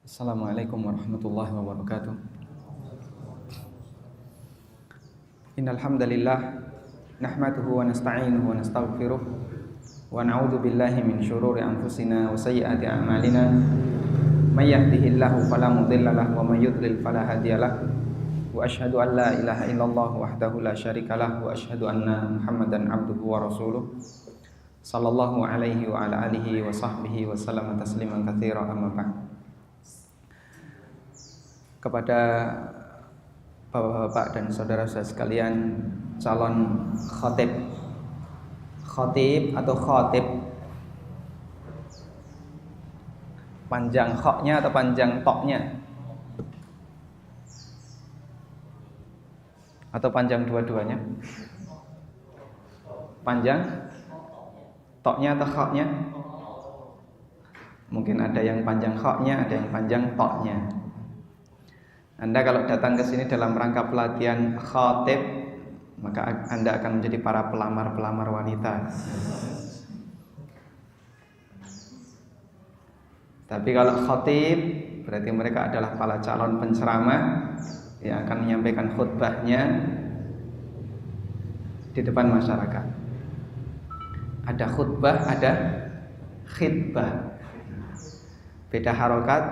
Assalamualaikum warahmatullahi wabarakatuh. Innal hamdalillah nahmaduhu wa nasta'inuhu wa nastaghfiruh wa na'udzu billahi min shururi anfusina wa sayyiati a'malina. May yahdihillahu fala mudilla lahu wa may yudlil fala hadiyalah. Wa asyhadu an la ilaha illallah wahdahu la syarikalah wa asyhadu anna Muhammadan abduhu wa rasuluh. Sallallahu alaihi wa ala alihi wa sahbihi wa sallama tasliman katsira, amma ba'd. Kepada bapak-bapak dan saudara-saudara sekalian, calon khatib atau khatib, panjang khoknya atau panjang toknya, atau panjang dua-duanya? Panjang toknya atau khoknya? Mungkin ada yang panjang khoknya, ada yang panjang toknya. Anda kalau datang ke sini dalam rangka pelatihan khatib, maka Anda akan menjadi para pelamar-pelamar wanita. Tapi kalau khatib, berarti mereka adalah para calon penceramah yang akan menyampaikan khutbahnya di depan masyarakat. Ada khutbah, ada khitbah. Beda harokat,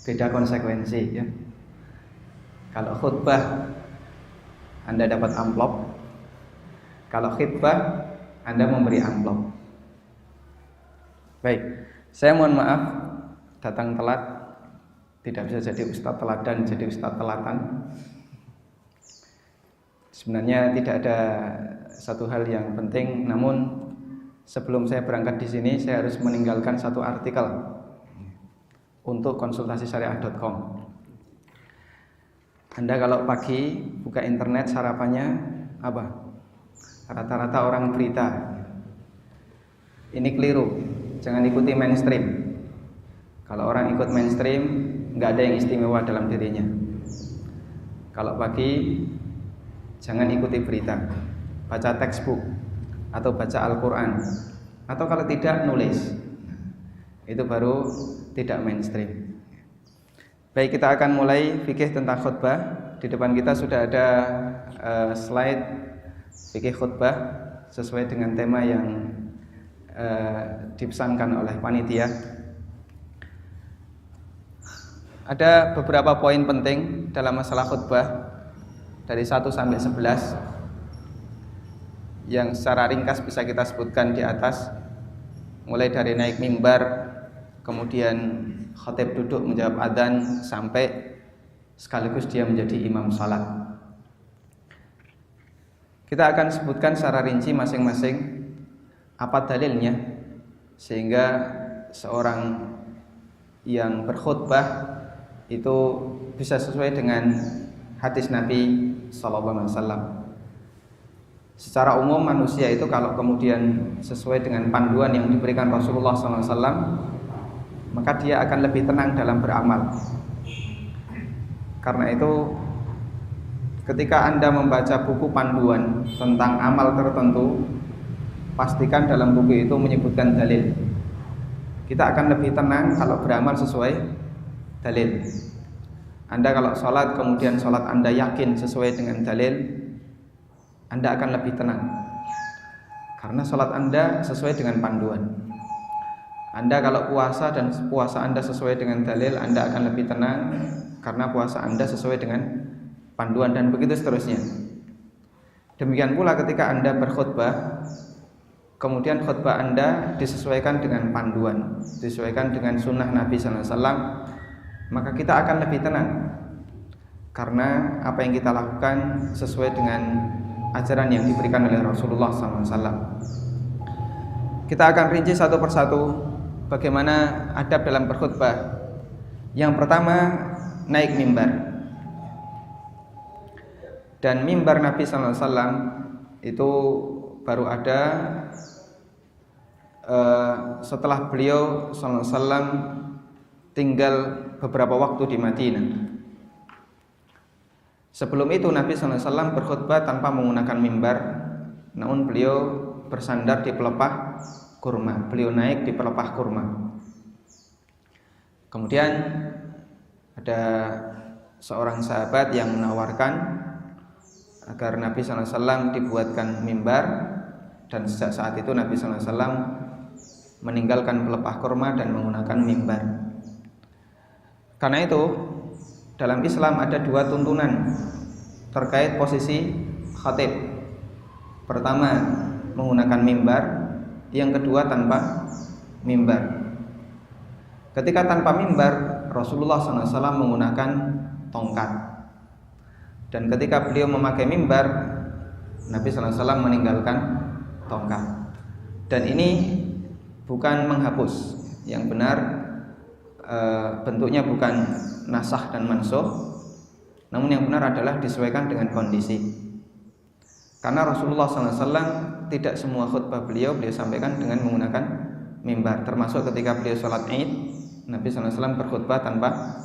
beda konsekuensi ya. Kalau khutbah Anda dapat amplop, kalau khitbah Anda memberi amplop. Baik, saya mohon maaf datang telat, tidak bisa jadi ustadz teladan, jadi ustadz telatan. Sebenarnya tidak ada satu hal yang penting, namun sebelum saya berangkat di sini saya harus meninggalkan satu artikel untuk konsultasi syariah.com. Anda kalau pagi buka internet, sarapannya apa? Rata-rata orang berita. Ini keliru, jangan ikuti mainstream. Kalau orang ikut mainstream, nggak ada yang istimewa dalam dirinya. Kalau pagi jangan ikuti berita, baca textbook atau baca Al-Quran, atau kalau tidak nulis. Itu baru tidak mainstream. Baik, kita akan mulai fikih tentang khutbah. Di depan kita sudah ada slide fikih khutbah sesuai dengan tema yang dipesankan oleh panitia. Ada beberapa poin penting dalam masalah khutbah dari 1 sampai 11 yang secara ringkas bisa kita sebutkan di atas, mulai dari naik mimbar, kemudian khatib duduk menjawab adzan, sampai sekaligus dia menjadi imam salat. Kita akan sebutkan secara rinci masing-masing apa dalilnya, sehingga seorang yang berkhutbah itu bisa sesuai dengan hadis Nabi SAW. Secara umum manusia itu kalau kemudian sesuai dengan panduan yang diberikan Rasulullah SAW, maka dia akan lebih tenang dalam beramal. Karena itu ketika Anda membaca buku panduan tentang amal tertentu, pastikan dalam buku itu menyebutkan dalil. Kita akan lebih tenang kalau beramal sesuai dalil. Anda kalau sholat, kemudian sholat Anda yakin sesuai dengan dalil, Anda akan lebih tenang, karena sholat Anda sesuai dengan panduan. Anda kalau puasa dan puasa Anda sesuai dengan dalil, Anda akan lebih tenang karena puasa Anda sesuai dengan panduan, dan begitu seterusnya. Demikian pula ketika Anda berkhutbah, kemudian khutbah Anda disesuaikan dengan panduan, disesuaikan dengan sunnah Nabi SAW, maka kita akan lebih tenang karena apa yang kita lakukan sesuai dengan ajaran yang diberikan oleh Rasulullah SAW. Kita akan rinci satu persatu bagaimana adab dalam berkhutbah. Yang pertama, naik mimbar. Dan mimbar Nabi SAW itu baru ada setelah beliau SAW tinggal beberapa waktu di Madinah. Sebelum itu Nabi SAW berkhutbah tanpa menggunakan mimbar, namun beliau bersandar di pelepah kurma. Beliau naik di pelepah kurma. Kemudian ada seorang sahabat yang menawarkan agar Nabi SAW dibuatkan mimbar, dan sejak saat itu Nabi SAW meninggalkan pelepah kurma dan menggunakan mimbar. Karena itu dalam Islam ada dua tuntunan terkait posisi khatib. Pertama menggunakan mimbar, yang kedua tanpa mimbar. Ketika tanpa mimbar, Rasulullah SAW menggunakan tongkat, dan ketika beliau memakai mimbar, Nabi SAW meninggalkan tongkat. Dan ini bukan menghapus, yang benar bentuknya bukan nasakh dan mansukh, namun yang benar adalah disesuaikan dengan kondisi. Karena Rasulullah SAW tidak semua khutbah beliau sampaikan dengan menggunakan mimbar, termasuk ketika beliau sholat Id, Nabi SAW berkhutbah tanpa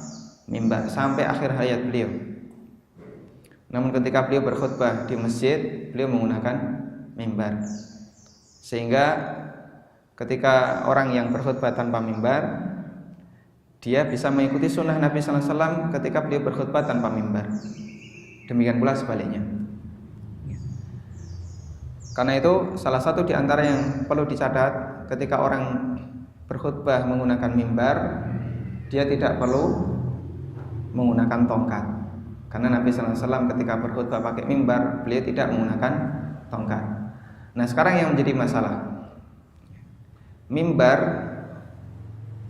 mimbar sampai akhir hayat beliau. Namun ketika beliau berkhutbah di masjid, beliau menggunakan mimbar. Sehingga ketika orang yang berkhutbah tanpa mimbar, dia bisa mengikuti sunnah Nabi SAW ketika beliau berkhutbah tanpa mimbar. Demikian pula sebaliknya. Karena itu salah satu di antara yang perlu dicatat, ketika orang berkhutbah menggunakan mimbar, dia tidak perlu menggunakan tongkat. Karena Nabi SAW ketika berkhutbah pakai mimbar, beliau tidak menggunakan tongkat. Nah, sekarang yang menjadi masalah, mimbar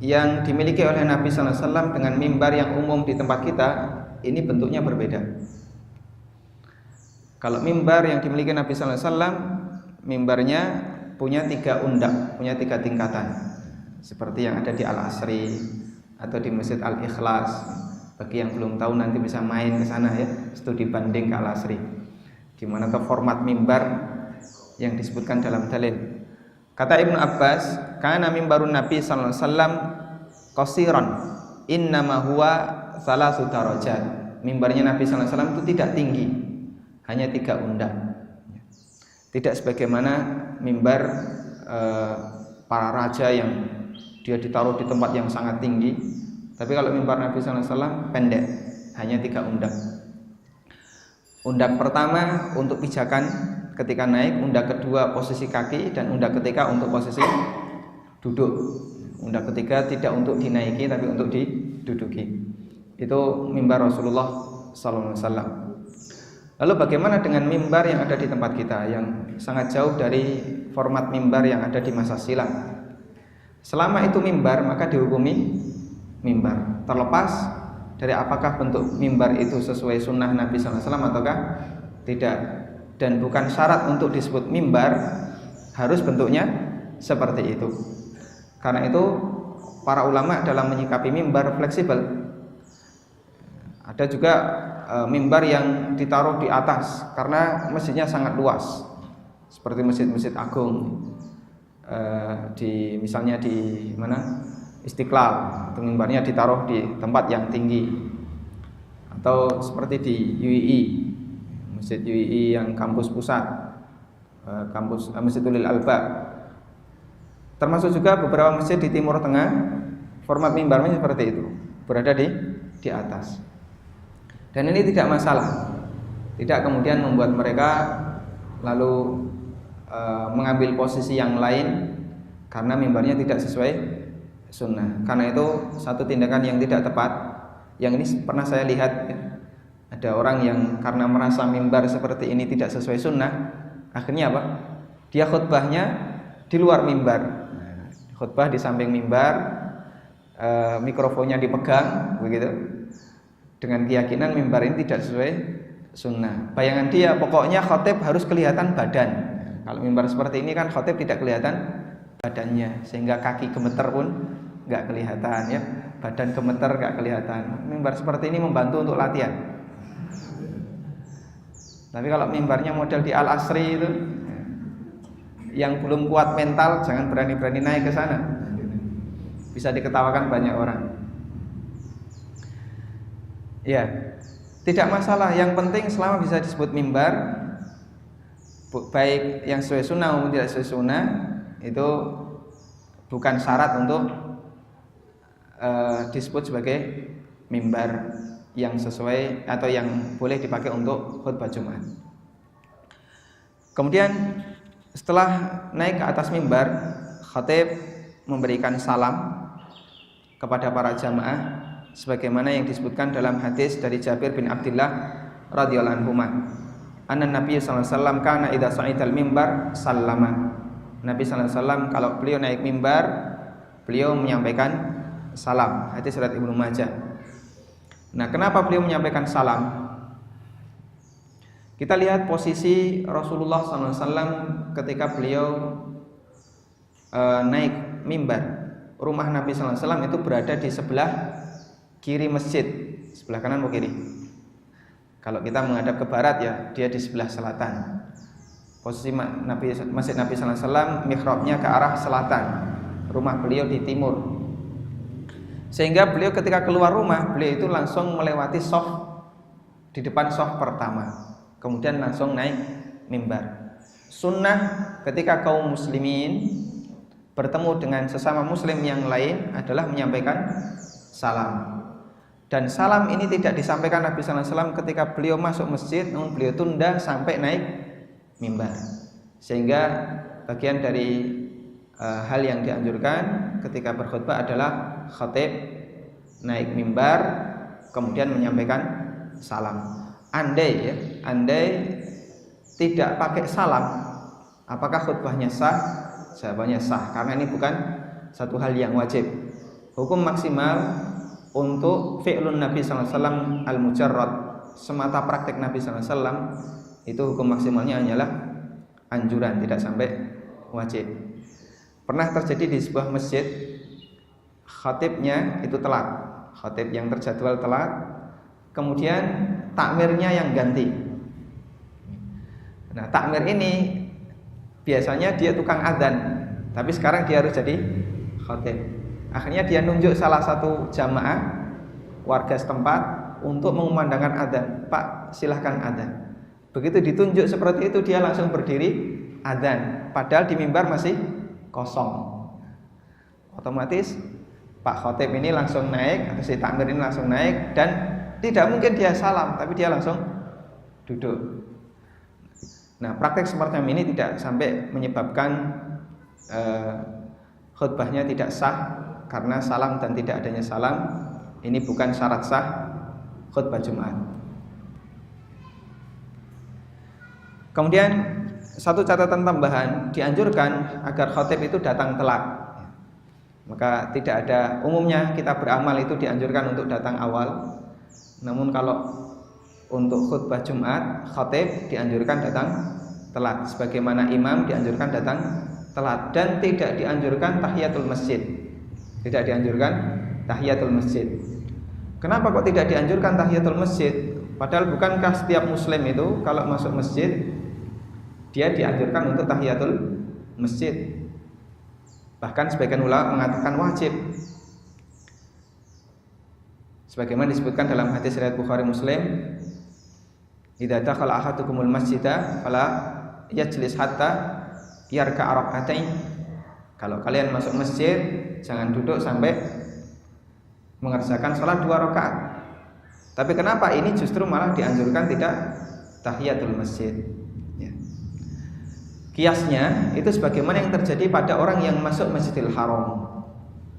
yang dimiliki oleh Nabi SAW dengan mimbar yang umum di tempat kita, ini bentuknya berbeda. Kalau mimbar yang dimiliki Nabi SAW, mimbarnya punya 3 undak, punya 3 tingkatan, seperti yang ada di Al-Asri atau di Masjid Al-Ikhlas. Bagi yang belum tahu nanti bisa main ke sana ya, studi banding ke Al-Asri, gimana tuh format mimbar yang disebutkan dalam dalil. Kata Ibnu Abbas, kana mimbarun Nabi sallallahu alaihi wasallam qasiran, innama huwa salasu darajat. Mimbarnya Nabi sallallahu alaihi wasallam itu tidak tinggi, hanya 3 undak. Tidak sebagaimana mimbar para raja yang dia ditaruh di tempat yang sangat tinggi. Tapi kalau mimbar Nabi sallallahu alaihi wasallam pendek, hanya 3 undak. Undak pertama untuk pijakan ketika naik, undak kedua posisi kaki, dan undak ketiga untuk posisi duduk. Undak ketiga tidak untuk dinaiki tapi untuk diduduki. Itu mimbar Rasulullah sallallahu alaihi wasallam. Lalu bagaimana dengan mimbar yang ada di tempat kita, yang sangat jauh dari format mimbar yang ada di masa silam? Selama itu mimbar, maka dihukumi mimbar, terlepas dari apakah bentuk mimbar itu sesuai sunnah Nabi SAW ataukah tidak. Dan bukan syarat untuk disebut mimbar harus bentuknya seperti itu. Karena itu para ulama dalam menyikapi mimbar fleksibel. Ada juga mimbar yang ditaruh di atas karena masjidnya sangat luas, seperti masjid-masjid agung, misalnya di mana Istiqlal, atau mimbarnya ditaruh di tempat yang tinggi, atau seperti di UII, Masjid UII yang kampus pusat, kampus Masjidul Albab. Termasuk juga beberapa masjid di Timur Tengah, format mimbarnya seperti itu, berada di atas. Dan ini tidak masalah, tidak kemudian membuat mereka lalu mengambil posisi yang lain karena mimbarnya tidak sesuai sunnah. Karena itu satu tindakan yang tidak tepat. Yang ini pernah saya lihat ya. Ada orang yang karena merasa mimbar seperti ini tidak sesuai sunnah, akhirnya apa? Dia khutbahnya di luar mimbar, khutbah di samping mimbar, mikrofonnya dipegang begitu, dengan keyakinan mimbar ini tidak sesuai sunnah. Bayangan dia pokoknya khotib harus kelihatan badan. Kalau mimbar seperti ini kan khotib tidak kelihatan badannya, sehingga kaki gemeter pun nggak kelihatan ya, badan gemeter nggak kelihatan. Mimbar seperti ini membantu untuk latihan. Tapi kalau mimbarnya model di Al-Asri itu, yang belum kuat mental jangan berani-berani naik ke sana, bisa diketawakan banyak orang. Ya, tidak masalah. Yang penting selama bisa disebut mimbar, baik yang sesuai sunnah maupun tidak sesuai sunnah, itu bukan syarat untuk disebut sebagai mimbar yang sesuai atau yang boleh dipakai untuk khutbah Jumat. Kemudian setelah naik ke atas mimbar, khatib memberikan salam kepada para jamaah sebagaimana yang disebutkan dalam hadis dari Jabir bin Abdullah radhiyallahu anhu. Anna Nabi sallallahu alaihi wasallam kana idza sa'idal mimbar sallama. Nabi sallallahu alaihi wasallam kalau beliau naik mimbar, beliau menyampaikan salam. Hadis riwayat Ibnu Majah. Nah, kenapa beliau menyampaikan salam? Kita lihat posisi Rasulullah SAW ketika beliau naik mimbar. Rumah Nabi SAW itu berada di sebelah kiri masjid, sebelah kanan atau kiri. Kalau kita menghadap ke barat ya, dia di sebelah selatan. Posisi masjid Nabi SAW mihrabnya ke arah selatan. Rumah beliau di timur. Sehingga beliau ketika keluar rumah, beliau itu langsung melewati shaf di depan shaf pertama. Kemudian langsung naik mimbar. Sunnah ketika kaum muslimin bertemu dengan sesama muslim yang lain adalah menyampaikan salam. Dan salam ini tidak disampaikan Nabi sallallahu alaihi wasallam ketika beliau masuk masjid, namun beliau tunda sampai naik mimbar. Sehingga bagian dari hal yang dianjurkan ketika berkhutbah adalah khatib naik mimbar kemudian menyampaikan salam. Andai tidak pakai salam, apakah khutbahnya sah? Jawabannya sah, karena ini bukan satu hal yang wajib. Hukum maksimal untuk fi'lun Nabi sallallahu alaihi wasallam al-mujarrad, semata praktek Nabi sallallahu alaihi wasallam, itu hukum maksimalnya hanyalah anjuran, tidak sampai wajib. Pernah terjadi di sebuah masjid, khatibnya itu telat, khatib yang terjadwal telat, kemudian takmirnya yang ganti. Nah, takmir ini biasanya dia tukang adzan, tapi sekarang dia harus jadi khatib. Akhirnya dia nunjuk salah satu jamaah warga setempat untuk mengumandangkan adzan. Pak, silahkan adzan. Begitu ditunjuk seperti itu, dia langsung berdiri adzan, padahal di mimbar masih kosong. Otomatis Pak Khotib ini langsung naik, atau si takmir ini langsung naik, dan tidak mungkin dia salam, tapi dia langsung duduk. Nah, praktek semacam ini tidak sampai menyebabkan khutbahnya tidak sah, karena salam dan tidak adanya salam ini bukan syarat sah khutbah Jumat. Kemudian satu catatan tambahan, dianjurkan agar khatib itu datang telat. Maka tidak ada, umumnya kita beramal itu dianjurkan untuk datang awal. Namun kalau untuk khutbah Jumat, khatib dianjurkan datang telat, sebagaimana imam dianjurkan datang telat, dan tidak dianjurkan tahiyatul masjid. Tidak dianjurkan tahiyatul masjid. Kenapa kok tidak dianjurkan tahiyatul masjid? Padahal bukankah setiap muslim itu kalau masuk masjid dia dianjurkan untuk tahiyatul masjid? Bahkan sebagian ulama mengatakan wajib. Sebagaimana disebutkan dalam hadis riwayat Bukhari Muslim, idza dakhala ahadukumul masjida fala yajlis hatta yarka rak'atain. Kalau kalian masuk masjid, jangan duduk sampai mengerjakan salat 2 rakaat. Tapi kenapa ini justru malah dianjurkan tidak tahiyatul masjid? Ya. Kiasnya itu sebagaimana yang terjadi pada orang yang masuk Masjidil Haram.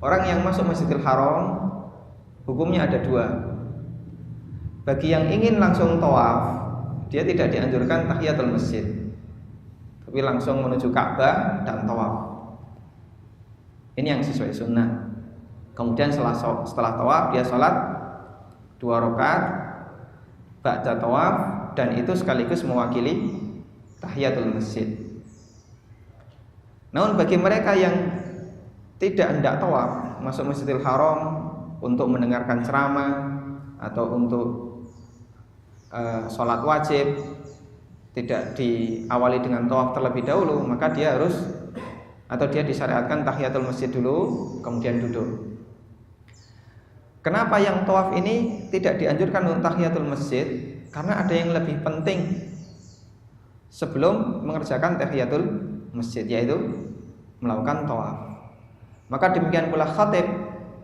Orang yang masuk Masjidil Haram hukumnya ada 2. Bagi yang ingin langsung tawaf, dia tidak dianjurkan tahiyatul masjid, tapi langsung menuju Ka'bah dan tawaf. Ini yang sesuai sunnah. Kemudian setelah tawaf dia sholat 2 rakaat ba'da tawaf, dan itu sekaligus mewakili tahiyatul masjid. Namun bagi mereka yang tidak hendak tawaf, masuk Masjidil Haram untuk mendengarkan ceramah atau untuk sholat wajib, tidak diawali dengan tawaf terlebih dahulu, maka dia harus, atau dia disyariatkan tahiyatul masjid dulu kemudian duduk. Kenapa yang tawaf ini tidak dianjurkan untuk tahiyatul masjid? Karena ada yang lebih penting sebelum mengerjakan tahiyatul masjid, yaitu melakukan tawaf. Maka demikian pula khatib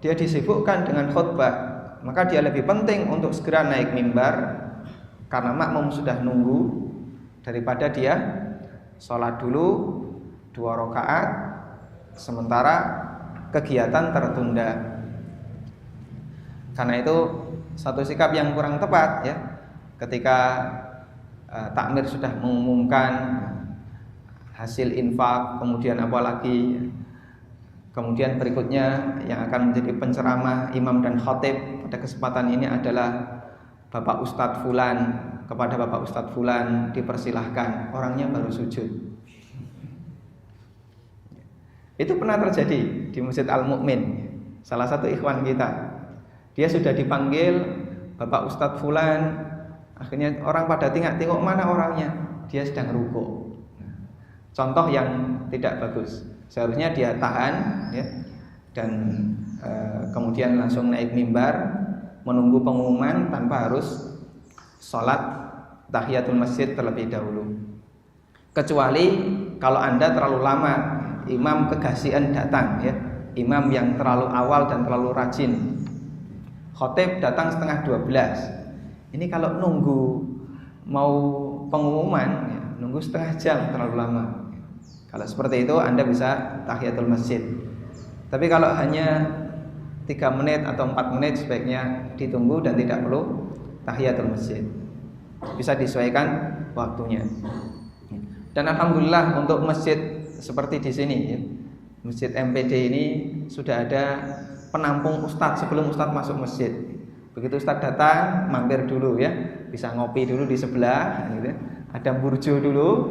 dia disibukkan dengan khutbah, maka dia lebih penting untuk segera naik mimbar karena makmum sudah nunggu, daripada dia sholat dulu 2 rakaat sementara kegiatan tertunda. Karena itu satu sikap yang kurang tepat ya, ketika takmir sudah mengumumkan hasil infak, kemudian apalagi kemudian berikutnya yang akan menjadi penceramah imam dan khatib pada kesempatan ini adalah Bapak Ustadz Fulan, kepada Bapak Ustadz Fulan dipersilahkan, orangnya baru sujud. Itu pernah terjadi di Masjid Al-Mu'min, salah satu ikhwan kita. Dia sudah dipanggil Bapak Ustadz Fulan, akhirnya orang pada tengok mana orangnya, dia sedang rukuk. Contoh yang tidak bagus. Seharusnya dia tahan ya, dan kemudian langsung naik mimbar menunggu pengumuman tanpa harus sholat tahiyatul masjid terlebih dahulu. Kecuali kalau Anda terlalu lama, imam kegasian datang ya, imam yang terlalu awal dan terlalu rajin. Khotib datang setengah 12. Ini kalau nunggu mau pengumuman ya, nunggu setengah jam terlalu lama. Kalau seperti itu Anda bisa tahiyatul masjid. Tapi kalau hanya 3 menit atau 4 menit sebaiknya ditunggu dan tidak perlu tahiyatul masjid. Bisa disesuaikan waktunya. Dan alhamdulillah untuk masjid seperti di sini ya, Masjid MPD ini sudah ada penampung ustadz sebelum ustadz masuk masjid. Begitu ustadz datang, mampir dulu ya, bisa ngopi dulu di sebelah gitu. Ada burjo dulu,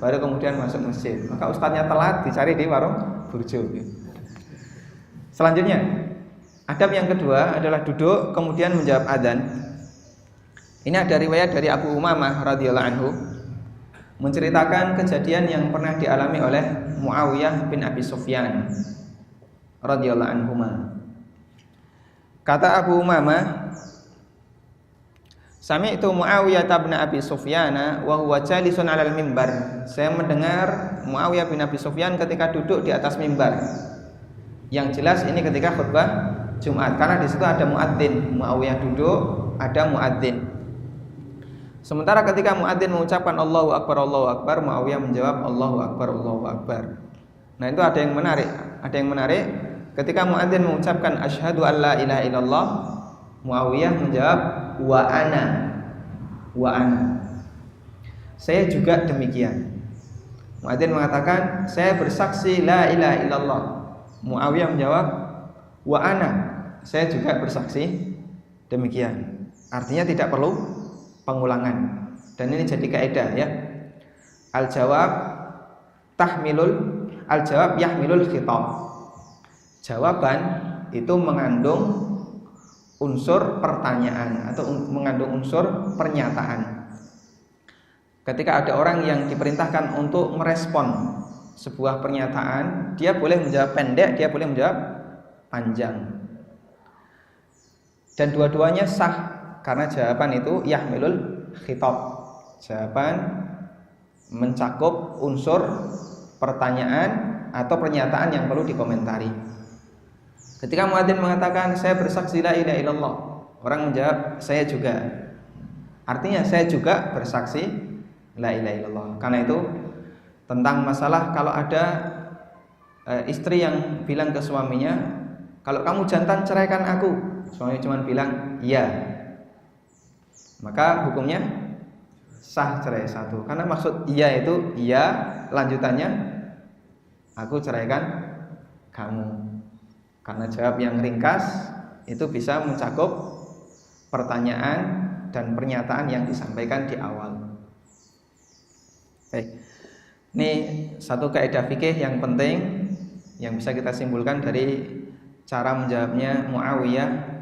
baru kemudian masuk masjid. Maka ustadznya telat, dicari di warung burjo gitu. Selanjutnya, adab yang kedua adalah duduk kemudian menjawab adzan. Ini ada riwayat dari Abu Umamah radhiyallahu anhu menceritakan kejadian yang pernah dialami oleh Muawiyah bin Abi Sufyan radhiyallahu anhuma. Kata Abu Umamah, sami'tu Muawiyah bin Abi Sufyan wa huwa jalisun 'alal mimbar. Saya mendengar Muawiyah bin Abi Sufyan ketika duduk di atas mimbar. Yang jelas ini ketika khutbah Jumat, karena di situ ada muadzin. Muawiyah duduk, ada muadzin. Sementara ketika muadzin mengucapkan Allahu Akbar, Muawiyah menjawab Allahu Akbar. Nah, itu ada yang menarik. Ketika muadzin mengucapkan asyhadu alla ilaha illallah, Muawiyah menjawab wa ana. Saya juga demikian. Muadzin mengatakan saya bersaksi la ilaha illallah. Muawiyah menjawab wa ana. Saya juga bersaksi demikian. Artinya tidak perlu pengulangan. Dan ini jadi kaidah ya. Al-jawab yahmilul khitab. Jawaban itu mengandung unsur pertanyaan atau mengandung unsur pernyataan. Ketika ada orang yang diperintahkan untuk merespon sebuah pernyataan, dia boleh menjawab pendek, dia boleh menjawab panjang. Dan dua-duanya sah karena jawaban itu yahmilul khitab. Jawaban mencakup unsur pertanyaan atau pernyataan yang perlu dikomentari. Ketika muadzin mengatakan saya bersaksi la ilaha illallah, orang menjawab saya juga. Artinya saya juga bersaksi la ilaha illallah. Karena itu tentang masalah kalau ada istri yang bilang ke suaminya, kalau kamu jantan ceraikan aku. Suami cuma bilang iya, maka hukumnya sah cerai satu. Karena maksud iya itu iya, lanjutannya aku ceraikan kamu. Karena jawab yang ringkas itu bisa mencakup pertanyaan dan pernyataan yang disampaikan di awal. Baik. Ini satu kaidah fikih yang penting yang bisa kita simpulkan dari cara menjawabnya Muawiyah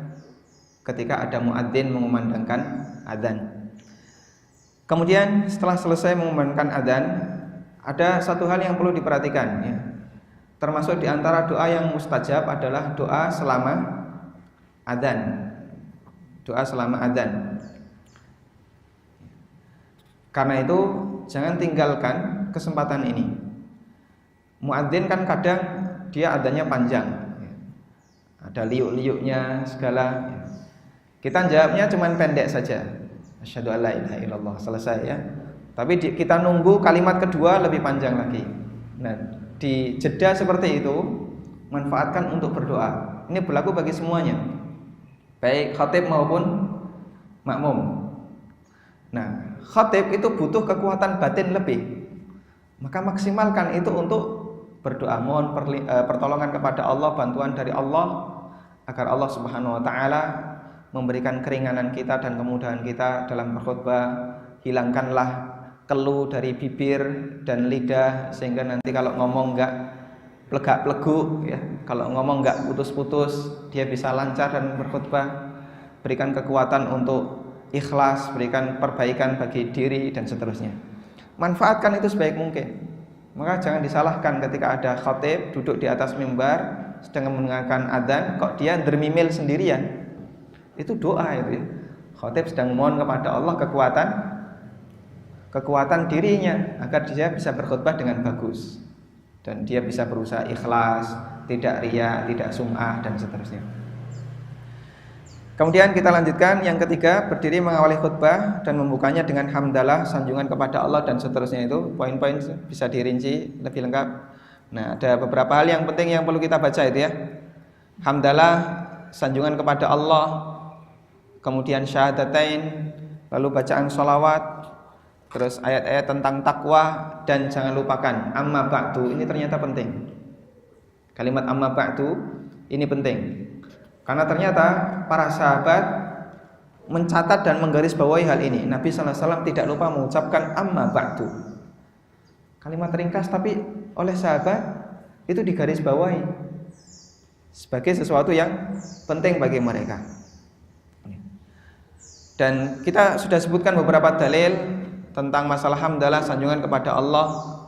ketika ada muadzin mengumandangkan adzan. Kemudian setelah selesai mengumandangkan adzan, ada satu hal yang perlu diperhatikan ya. Termasuk di antara doa yang mustajab adalah doa selama adzan. Doa selama adzan. Karena itu jangan tinggalkan kesempatan ini. Muadzin kan kadang dia adzannya panjang. ada liuk-liuknya segala. Kita jawabnya cuman pendek saja, asyhadu alla ilaha illallah, selesai ya. Tapi kita nunggu kalimat kedua lebih panjang lagi. Nah, di jeda seperti itu manfaatkan untuk berdoa. Ini berlaku bagi semuanya, baik khatib maupun makmum. Nah, khatib itu butuh kekuatan batin lebih, maka maksimalkan itu untuk berdoa, mohon pertolongan kepada Allah, bantuan dari Allah agar Allah Subhanahu wa taala memberikan keringanan kita dan kemudahan kita dalam berkhutbah. Hilangkanlah keluh dari bibir dan lidah, sehingga nanti kalau ngomong enggak plegak-pleguk ya, kalau ngomong enggak putus-putus, dia bisa lancar dan berkhutbah. Berikan kekuatan untuk ikhlas, berikan perbaikan bagi diri dan seterusnya. Manfaatkan itu sebaik mungkin. Maka jangan disalahkan ketika ada khatib duduk di atas mimbar sedang mendengarkan adzan kok dia dermimil sendirian. Itu doa itu ya. Khatib sedang mohon kepada Allah kekuatan dirinya agar dia bisa berkhutbah dengan bagus dan dia bisa berusaha ikhlas, tidak riya, tidak sum'ah dan seterusnya. Kemudian kita lanjutkan yang ketiga, berdiri mengawali khutbah dan membukanya dengan hamdalah, sanjungan kepada Allah dan seterusnya. Itu poin-poin bisa dirinci lebih lengkap. Nah, ada beberapa hal yang penting yang perlu kita baca itu ya. Hamdalah, sanjungan kepada Allah, kemudian syahadatain, lalu bacaan sholawat, terus ayat-ayat tentang takwa, dan jangan lupakan amma ba'du. Ini ternyata penting. Kalimat amma ba'du ini penting. Karena ternyata para sahabat mencatat dan menggarisbawahi hal ini. Nabi SAW tidak lupa mengucapkan amma ba'du. Kalimat ringkas tapi oleh sahabat itu digarisbawahi sebagai sesuatu yang penting bagi mereka. Dan kita sudah sebutkan beberapa dalil tentang masalah hamdalah, sanjungan kepada Allah,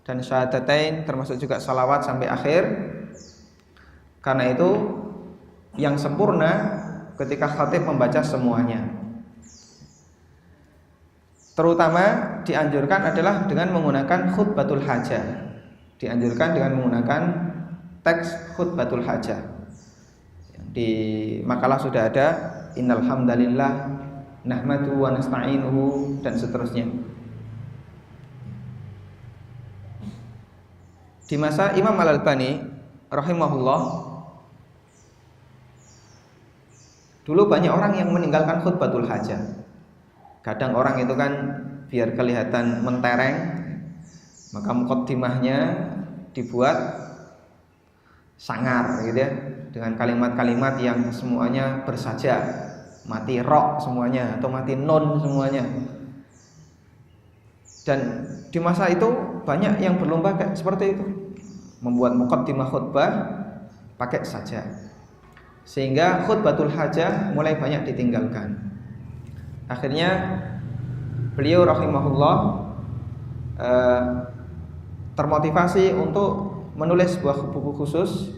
dan syahadatain, termasuk juga salawat sampai akhir. Karena itu yang sempurna ketika khatib membaca semuanya. Terutama dianjurkan adalah dengan menggunakan khutbatul hajah. Dianjurkan dengan menggunakan teks khutbatul hajah. Di makalah sudah ada innal hamdalillah nahmadu wa nasta'inuhu dan seterusnya. Di masa Imam Al-Albani rahimahullah, dulu banyak orang yang meninggalkan khutbatul hajah. Kadang orang itu kan biar kelihatan mentereng, maka muqaddimahnya dibuat sangar gitu ya, dengan kalimat-kalimat yang semuanya bersaja, mati rok semuanya atau mati non semuanya. Dan di masa itu banyak yang berlomba kayak seperti itu, membuat muqaddimah khutbah pakai saja, sehingga khutbatul hajah mulai banyak ditinggalkan. Akhirnya beliau rahimahullah termotivasi untuk menulis sebuah buku khusus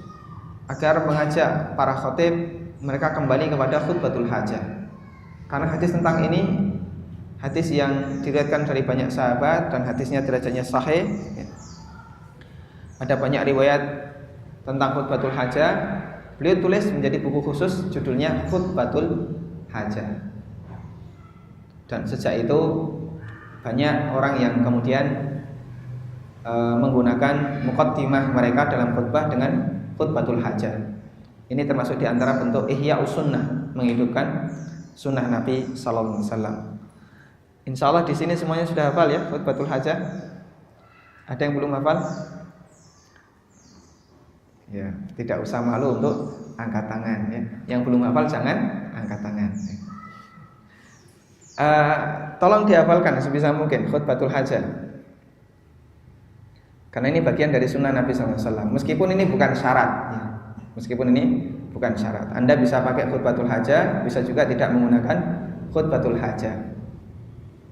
agar mengajak para khatib mereka kembali kepada khutbatul hajah. Karena hadis tentang ini hadis yang diriwayatkan dari banyak sahabat dan hadisnya derajatnya sahih. Ada banyak riwayat tentang khutbatul hajah. Beliau tulis menjadi buku khusus judulnya Khutbatul Hajah. Dan sejak itu banyak orang yang kemudian menggunakan muqaddimah mereka dalam khutbah dengan khutbatul hajah. Ini termasuk di antara bentuk ihya'us sunnah, menghidupkan sunnah Nabi sallallahu alaihi wasallam. Insyaallah di sini semuanya sudah hafal ya khutbatul hajah. Ada yang belum hafal? Ya, tidak usah malu untuk angkat tangan ya. Yang belum hafal jangan angkat tangan. Tolong dihafalkan sebisa mungkin khutbatul hajah, karena ini bagian dari sunnah Nabi SAW. Meskipun ini bukan syarat ya. Meskipun ini bukan syarat, Anda bisa pakai khutbatul hajah, bisa juga tidak menggunakan khutbatul hajah.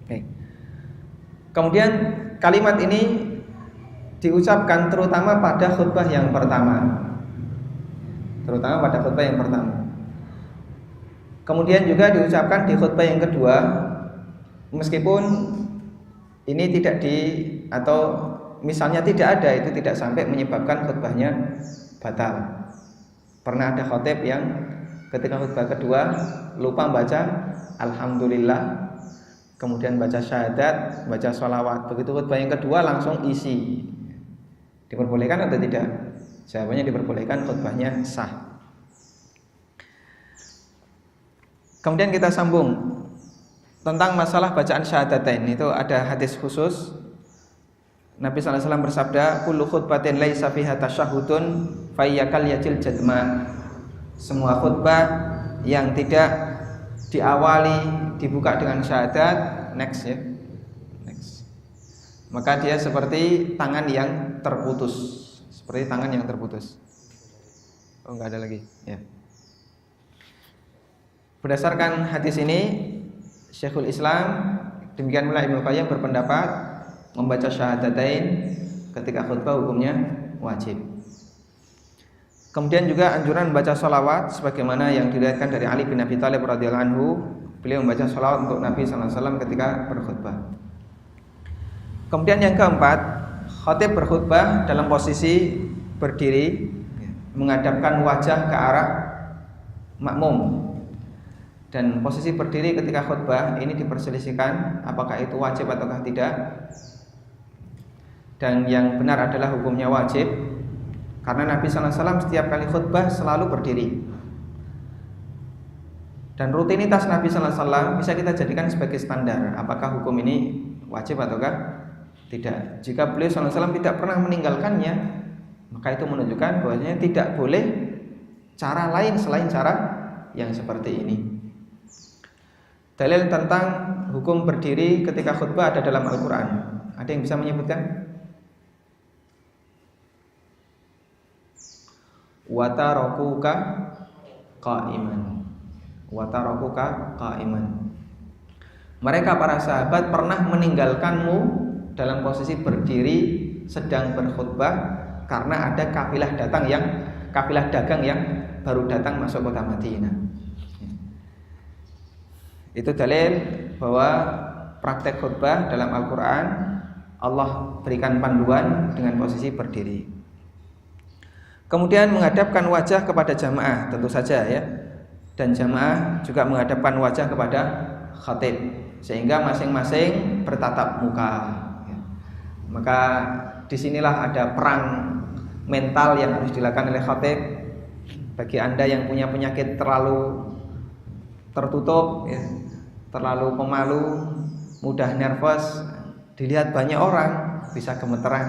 Oke. Kemudian kalimat ini diucapkan terutama pada khutbah yang pertama. Terutama pada khutbah yang pertama. Kemudian juga diucapkan di khutbah yang kedua, meskipun ini tidak atau misalnya tidak ada, itu tidak sampai menyebabkan khutbahnya batal. Pernah ada khotib yang ketika khutbah kedua lupa baca alhamdulillah, kemudian baca syahadat, baca sholawat. Begitu khutbah yang kedua langsung isi. Diperbolehkan atau tidak? Jawabannya diperbolehkan, khutbahnya sah. Kemudian kita sambung tentang masalah bacaan syahadatain. Itu ada hadis khusus. Nabi SAW bersabda, kullu khutbatin laisa fiha tasyahudun fayyakal yajil jadma. Semua khutbah yang tidak diawali dibuka dengan syahadat, next ya, next, maka dia seperti tangan yang terputus. Seperti tangan yang terputus. Oh, enggak ada lagi ya. Berdasarkan hadis ini, Syekhul Islam, demikian pula Ibnu Qayyim berpendapat membaca syahadatain ketika khutbah hukumnya wajib. Kemudian juga anjuran membaca sholawat sebagaimana yang diriwayatkan dari Ali bin Abi Thalib radhiyallahu anhu, beliau membaca sholawat untuk Nabi sallallahu alaihi wasallam ketika berkhutbah. Kemudian yang keempat, khatib berkhutbah dalam posisi berdiri menghadapkan wajah ke arah makmum. Dan posisi berdiri ketika khutbah ini diperselisihkan apakah itu wajib ataukah tidak. Dan yang benar adalah hukumnya wajib, karena Nabi sallallahu alaihi wasallam setiap kali khutbah selalu berdiri. Dan rutinitas Nabi sallallahu alaihi wasallam bisa kita jadikan sebagai standar apakah hukum ini wajib ataukah tidak. Jika beliau sallallahu alaihi wasallam tidak pernah meninggalkannya, maka itu menunjukkan bahwasanya tidak boleh cara lain selain cara yang seperti ini. Dalil tentang hukum berdiri ketika khutbah ada dalam Al-Quran. Ada yang bisa menyebutkan? Watarakuka qa'iman. Watarakuka qa'iman. Mereka para sahabat pernah meninggalkanmu dalam posisi berdiri sedang berkhutbah karena ada kafilah dagang yang baru datang masuk kota Madinah. Itu dalil bahwa praktek khutbah dalam Al-Quran Allah berikan panduan dengan posisi berdiri. Kemudian menghadapkan wajah kepada jamaah, tentu saja ya. Dan jamaah juga menghadapkan wajah kepada khatib, sehingga masing-masing bertatap muka. Maka disinilah ada perang mental yang harus dilakukan oleh khatib. Bagi Anda yang punya penyakit terlalu tertutup ya, terlalu pemalu, mudah nervous, dilihat banyak orang bisa gemeteran,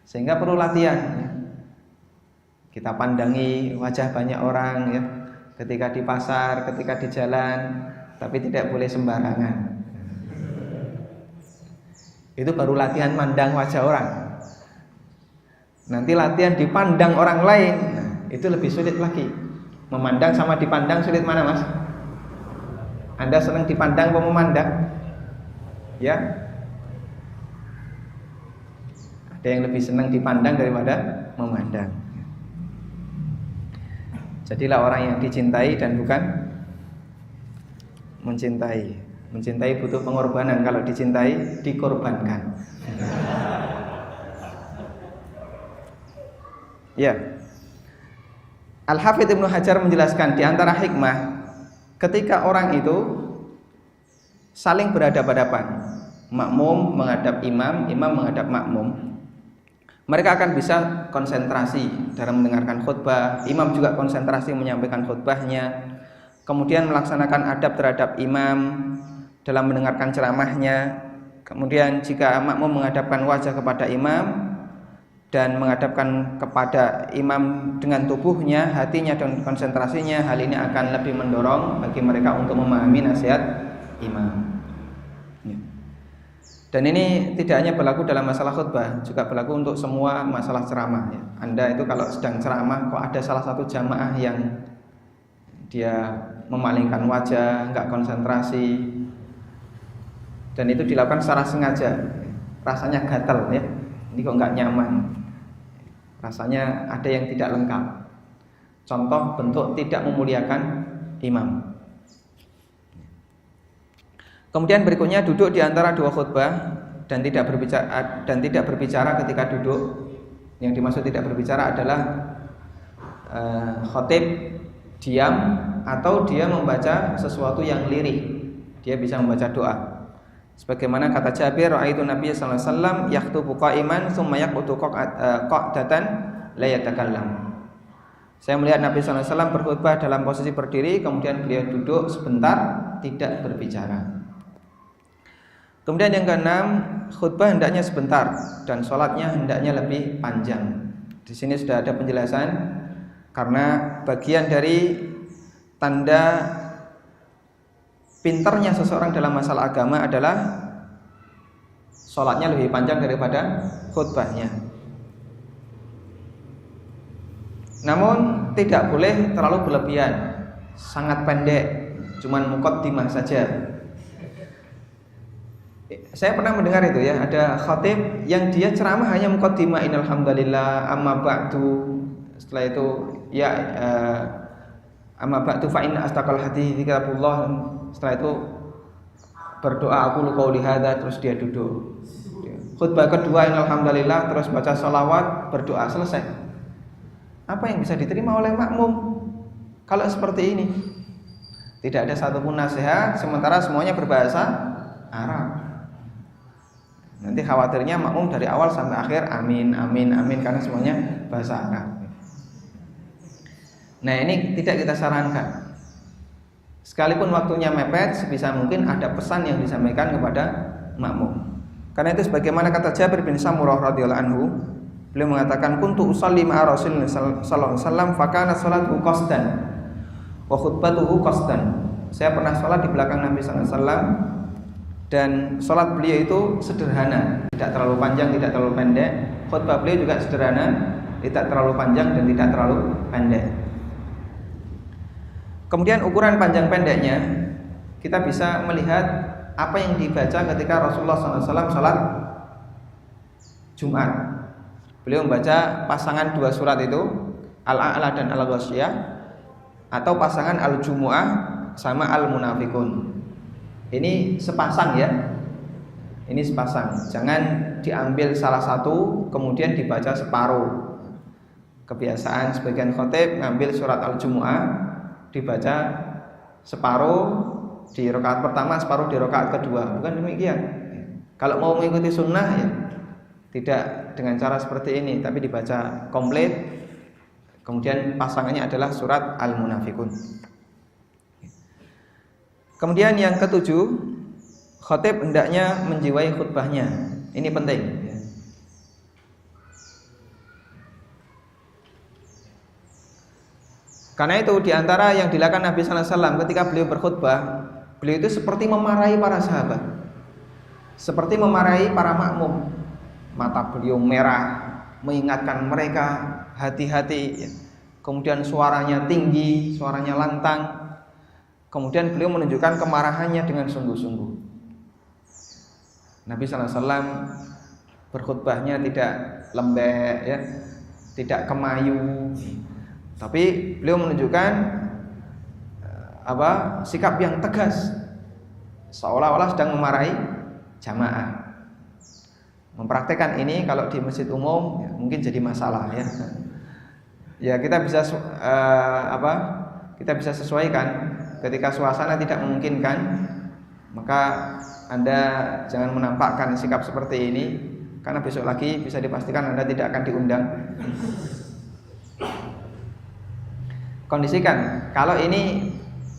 sehingga perlu latihan ya. Kita pandangi wajah banyak orang ya, ketika di pasar, ketika di jalan, tapi tidak boleh sembarangan. Itu baru latihan mandang wajah orang. Nanti latihan dipandang orang lain, nah, itu lebih sulit lagi. Memandang sama dipandang sulit mana, Mas? Anda senang dipandang atau memandang? Ya? Ada yang lebih senang dipandang daripada memandang. Jadilah orang yang dicintai dan bukan mencintai. Mencintai butuh pengorbanan, kalau dicintai dikorbankan. Ya. Al-Hafidz Ibnu Hajar menjelaskan di antara hikmah ketika orang itu saling berhadapan-hadapan, makmum menghadap imam, imam menghadap makmum, mereka akan bisa konsentrasi dalam mendengarkan khutbah, imam juga konsentrasi menyampaikan khutbahnya, kemudian melaksanakan adab terhadap imam dalam mendengarkan ceramahnya. Kemudian jika makmum menghadapkan wajah kepada imam dan menghadapkan kepada imam dengan tubuhnya, hatinya dan konsentrasinya, hal ini akan lebih mendorong bagi mereka untuk memahami nasihat imam. Dan ini tidak hanya berlaku dalam masalah khutbah, juga berlaku untuk semua masalah ceramah ya. Anda itu kalau sedang ceramah kok ada salah satu jamaah yang dia memalingkan wajah, enggak konsentrasi, dan itu dilakukan secara sengaja, rasanya gatal ya, ini kok enggak nyaman, rasanya ada yang tidak lengkap. Contoh bentuk tidak memuliakan imam. Kemudian berikutnya duduk di antara dua khutbah dan tidak berbicara ketika duduk. Yang dimaksud tidak berbicara adalah khotib diam atau dia membaca sesuatu yang lirih. Dia bisa membaca doa. Sebagaimana kata Jabir, ra'aitu Nabi sallallahu alaihi wasallam yaktubu qa'iman tsumma yaqutu qa'datan la yatakallam. Saya melihat Nabi sallallahu alaihi wasallam berkhutbah dalam posisi berdiri, kemudian beliau duduk sebentar tidak berbicara. Kemudian yang keenam, khutbah hendaknya sebentar dan sholatnya hendaknya lebih panjang. Di sini sudah ada penjelasan karena bagian dari tanda pintarnya seseorang dalam masalah agama adalah sholatnya lebih panjang daripada khutbahnya. Namun tidak boleh terlalu berlebihan, sangat pendek, cuman muqaddimah saja. Saya pernah mendengar itu ya, ada khatib yang dia ceramah hanya muqaddimah innal hamdalillah amma ba'du. Setelah itu ya amma ba'du fa inna astaqal hadits kitabullah. Setelah itu berdoa aku qauli hadza, terus dia duduk. Khutbah kedua innal hamdalillah, terus baca sholawat, berdoa, selesai. Apa yang bisa diterima oleh makmum kalau seperti ini? Tidak ada satupun nasihat, sementara semuanya berbahasa Arab. Nanti khawatirnya makmum dari awal sampai akhir amin amin amin karena semuanya bahasa Arab. Nah, ini tidak kita sarankan. Sekalipun waktunya mepet, sebisa mungkin ada pesan yang disampaikan kepada makmum. Karena itu sebagaimana kata Jabir bin Samurah radhiyallahu anhu, beliau mengatakan kuntu usalli ma'a Rasulullah sallallahu alaihi wasallam fa kana salatuhu qasdan wa khutbatuhu qasdan. Saya pernah salat di belakang Nabi sallallahu alaihi wasallam dan salat beliau itu sederhana, tidak terlalu panjang, tidak terlalu pendek. Khutbah beliau juga sederhana, tidak terlalu panjang dan tidak terlalu pendek. Kemudian ukuran panjang pendeknya kita bisa melihat apa yang dibaca ketika Rasulullah SAW salat Jumat. Beliau membaca pasangan dua surat itu, Al-A'la dan Al-Ghasyiyah, atau pasangan Al-Jumu'ah sama Al-Munafikun. Ini sepasang ya. Ini sepasang. Jangan diambil salah satu kemudian dibaca separuh. Kebiasaan sebagian khatib ngambil surat Al-Jumu'ah dibaca separuh di rakaat pertama, separuh di rakaat kedua. Bukan demikian. Kalau mau mengikuti sunnah ya tidak dengan cara seperti ini, tapi dibaca komplit. Kemudian pasangannya adalah surat Al-Munafikun. Kemudian yang ketujuh, khatib hendaknya menjiwai khutbahnya. Ini penting. Karena itu diantara yang dilakukan Nabi sallallahu alaihi wasallam ketika beliau berkhutbah, beliau itu seperti memarahi para sahabat, seperti memarahi para makmum. Mata beliau merah, mengingatkan mereka hati-hati. Kemudian suaranya tinggi, suaranya lantang. Kemudian beliau menunjukkan kemarahannya dengan sungguh-sungguh. Nabi sallallahu alaihi wasallam berkhutbahnya tidak lembek, ya, tidak kemayu. Tapi beliau menunjukkan sikap yang tegas, seolah-olah sedang memarahi jamaah. Mempraktekkan ini kalau di masjid umum ya, mungkin jadi masalah ya. Ya kita bisa kita bisa sesuaikan. Ketika suasana tidak memungkinkan, maka Anda jangan menampakkan sikap seperti ini, karena besok lagi bisa dipastikan Anda tidak akan diundang. Kondisikan kalau ini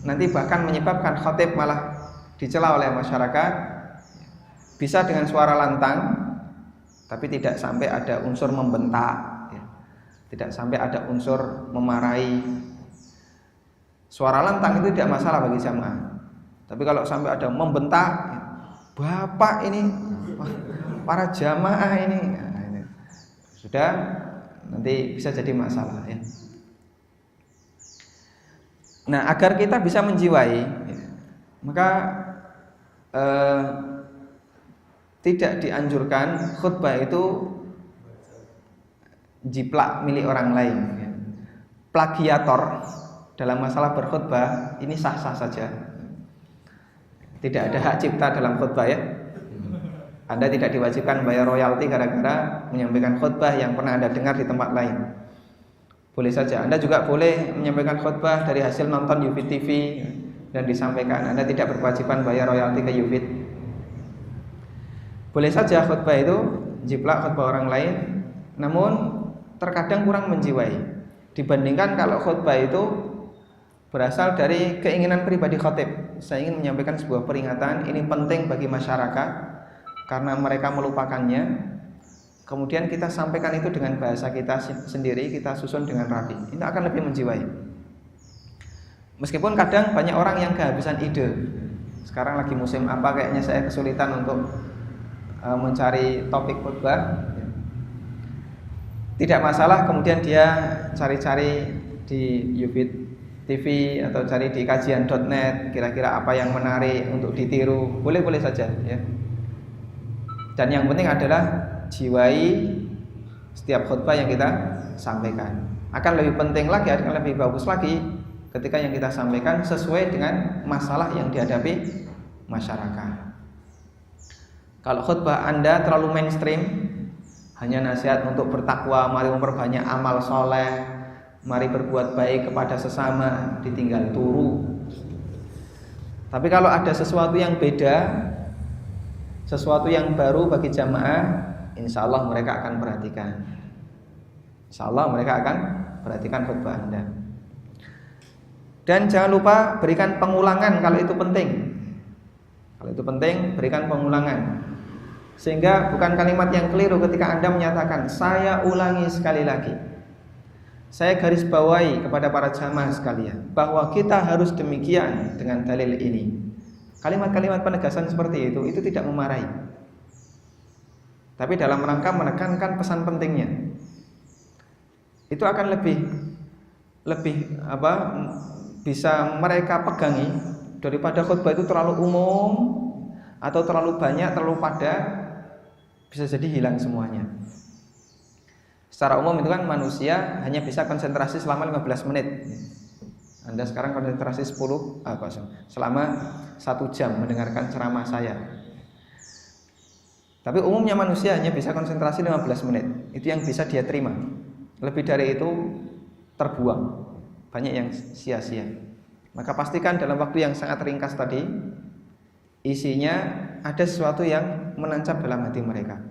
nanti bahkan menyebabkan khatib malah dicela oleh masyarakat, bisa dengan suara lantang tapi tidak sampai ada unsur membentak ya. Tidak sampai ada unsur memarahi. Suara lantang itu tidak masalah bagi jamaah, tapi kalau sampai ada membentak ya, bapak ini para jamaah ini, nah, ini sudah nanti bisa jadi masalah ya. Nah, agar kita bisa menjiwai, maka tidak dianjurkan khutbah itu jiplak milik orang lain. Plagiator dalam masalah berkhutbah ini sah-sah saja. Tidak ada hak cipta dalam khutbah ya. Anda tidak diwajibkan bayar royalti gara-gara menyampaikan khutbah yang pernah Anda dengar di tempat lain. boleh saja. Anda juga boleh menyampaikan khutbah dari hasil nonton Yufid TV dan disampaikan. Anda tidak berkewajiban bayar royalti ke Yufid. Boleh saja khutbah itu jiplak khutbah orang lain, namun terkadang kurang menjiwai dibandingkan kalau khutbah itu berasal dari keinginan pribadi khatib. Saya ingin menyampaikan sebuah peringatan, ini penting bagi masyarakat karena mereka melupakannya. Kemudian kita sampaikan itu dengan bahasa kita sendiri, kita susun dengan rapi. Ini akan lebih menjiwai. Meskipun kadang banyak orang yang kehabisan ide. Sekarang lagi musim apa, kayaknya saya kesulitan untuk mencari topik khutbah. Tidak masalah, kemudian dia cari-cari di Yufid TV atau cari di kajian.net, kira-kira apa yang menarik untuk ditiru. Boleh-boleh saja ya. Dan yang penting adalah jiwai setiap khutbah yang kita sampaikan. Akan lebih penting lagi, akan lebih bagus lagi ketika yang kita sampaikan sesuai dengan masalah yang dihadapi masyarakat. Kalau khutbah Anda terlalu mainstream, hanya nasihat untuk bertakwa, mari memperbanyak amal soleh, mari berbuat baik kepada sesama, ditinggal turu. Tapi kalau ada sesuatu yang beda, sesuatu yang baru bagi jamaah, insya Allah mereka akan perhatikan. Insya Allah mereka akan perhatikan khutbah Anda. Dan jangan lupa berikan pengulangan kalau itu penting. Kalau itu penting, berikan pengulangan. Sehingga bukan kalimat yang keliru ketika Anda menyatakan, saya ulangi sekali lagi. Saya garis bawahi kepada para jamaah sekalian bahwa kita harus demikian dengan dalil ini. Kalimat-kalimat penegasan seperti itu tidak memarahi, tapi dalam rangka menekankan pesan pentingnya. Itu akan lebih bisa mereka pegangi daripada khutbah itu terlalu umum atau terlalu banyak, terlalu padat, bisa jadi hilang semuanya. Secara umum itu kan manusia hanya bisa konsentrasi selama 15 menit. Anda sekarang konsentrasi selama 1 jam mendengarkan ceramah saya. Tapi umumnya manusia hanya bisa konsentrasi 15 menit. Itu yang bisa dia terima. Lebih dari itu terbuang. Banyak yang sia-sia. Maka pastikan dalam waktu yang sangat ringkas tadi, isinya ada sesuatu yang menancap dalam hati mereka.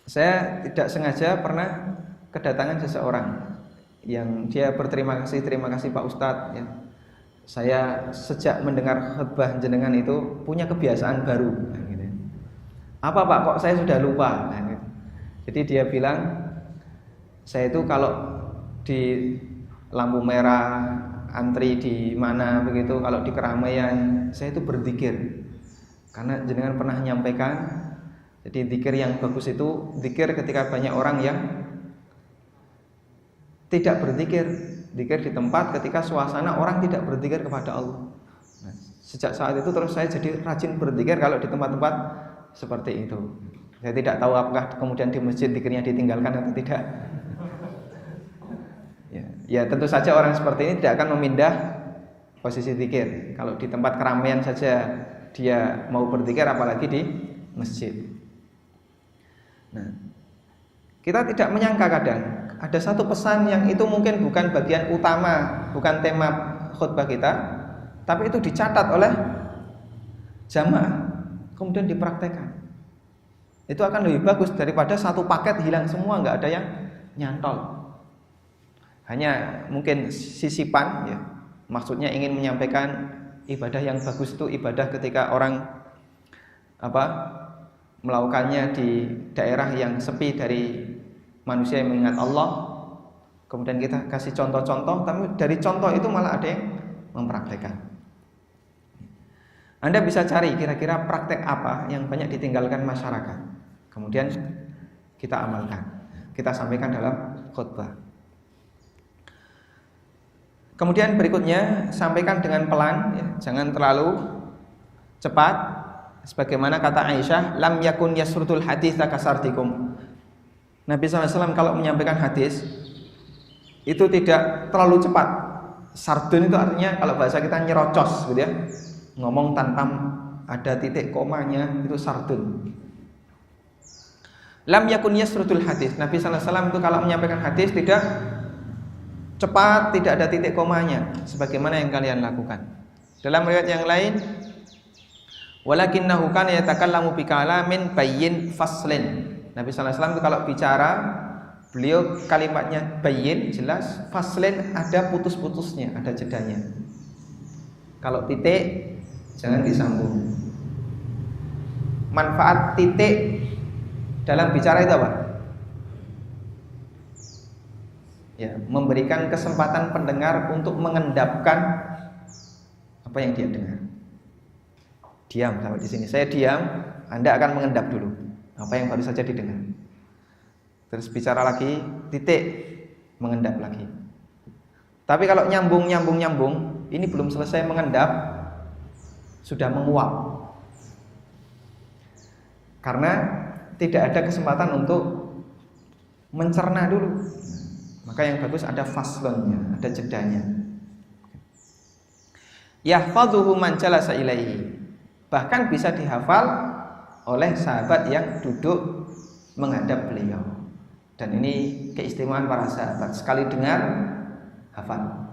Saya tidak sengaja pernah kedatangan seseorang yang dia berterima kasih Pak Ustadz ya. Saya sejak mendengar khutbah jenengan itu punya kebiasaan baru gitu. Apa Pak, kok saya sudah lupa gitu. Jadi dia bilang, saya itu kalau di lampu merah, antri di mana begitu, kalau di keramaian, saya itu berzikir. Karena jenengan pernah menyampaikan, jadi zikir yang bagus itu zikir ketika banyak orang yang tidak berzikir, zikir di tempat ketika suasana orang tidak berzikir kepada Allah. Nah, sejak saat itu terus saya jadi rajin berzikir kalau di tempat-tempat seperti itu. Saya tidak tahu apakah kemudian di masjid zikirnya ditinggalkan atau tidak. Ya tentu saja orang seperti ini tidak akan memindah posisi zikir. Kalau di tempat keramaian saja dia mau berzikir, apalagi di masjid. Nah, kita tidak menyangka kadang ada satu pesan yang itu mungkin bukan bagian utama, bukan tema khutbah kita, tapi itu dicatat oleh jamaah, kemudian dipraktekkan. Itu akan lebih bagus daripada satu paket hilang semua, nggak ada yang nyantol. Hanya mungkin sisipan, ya. Maksudnya ingin menyampaikan ibadah yang bagus itu ibadah ketika orang melakukannya di daerah yang sepi dari manusia yang mengingat Allah. Kemudian kita kasih contoh-contoh, tapi dari contoh itu malah ada yang mempraktekkan. Anda bisa cari kira-kira praktek apa yang banyak ditinggalkan masyarakat, kemudian kita amalkan, kita sampaikan dalam khutbah. Kemudian berikutnya sampaikan dengan pelan, ya, jangan terlalu cepat. Sebagaimana kata Aisyah, lam yakun yasrutul hadits kasartikum. Nabi SAW kalau menyampaikan hadis itu tidak terlalu cepat. Sardun itu artinya kalau bahasa kita nyerocos, gitu ya. Ngomong tanpa ada titik komanya, itu sardun. Lam yakun yasrudul hadis. Nabi sallallahu alaihi wasallam itu kalau menyampaikan hadis tidak cepat, tidak ada titik komanya sebagaimana yang kalian lakukan. Dalam riwayat yang lain, walakinnahu kana yatakallamu bi kalamin bayyin faslin. Nabi sallallahu alaihi wasallam itu kalau bicara, beliau kalimatnya bayyin, jelas, faslin ada putus-putusnya, ada jedanya. Kalau titik jangan disambung. Manfaat titik dalam bicara itu apa? Ya, memberikan kesempatan pendengar untuk mengendapkan apa yang dia dengar. Diam sampai di sini. Saya diam, Anda akan mengendap dulu apa yang baru saja didengar. Terus bicara lagi, titik, mengendap lagi. Tapi kalau nyambung, ini belum selesai mengendap, sudah menguap. Karena tidak ada kesempatan untuk mencerna dulu. Maka yang bagus ada faslonnya, ada jedanya. Yahfadhuhu man jalasa ilaihi. Bahkan bisa dihafal oleh sahabat yang duduk menghadap beliau. Dan ini keistimewaan para sahabat, sekali dengar hafal.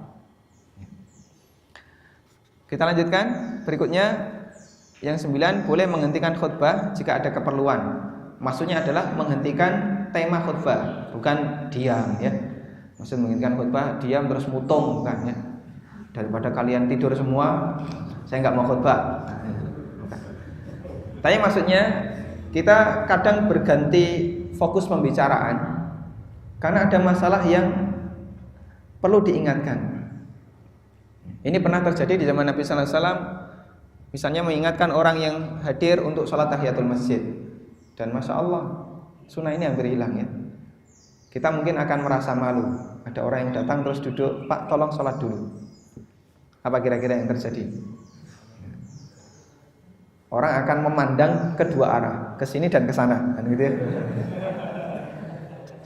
Kita lanjutkan berikutnya. Yang 9, boleh menghentikan khutbah jika ada keperluan. Maksudnya adalah menghentikan tema khutbah, bukan diam ya. Maksud menghentikan khutbah diam terus mutung, bukan ya. Daripada kalian tidur semua, saya nggak mau khutbah. Tapi maksudnya kita kadang berganti fokus pembicaraan karena ada masalah yang perlu diingatkan. Ini pernah terjadi di zaman Nabi sallallahu alaihi wasallam. Misalnya mengingatkan orang yang hadir untuk sholat tahiyatul masjid. Dan Masya Allah, sunnah ini hampir hilang ya. Kita mungkin akan merasa malu. Ada orang yang datang terus duduk, Pak tolong sholat dulu. Apa kira-kira yang terjadi? Orang akan memandang kedua arah, ke sini dan ke sana, kan gitu ya.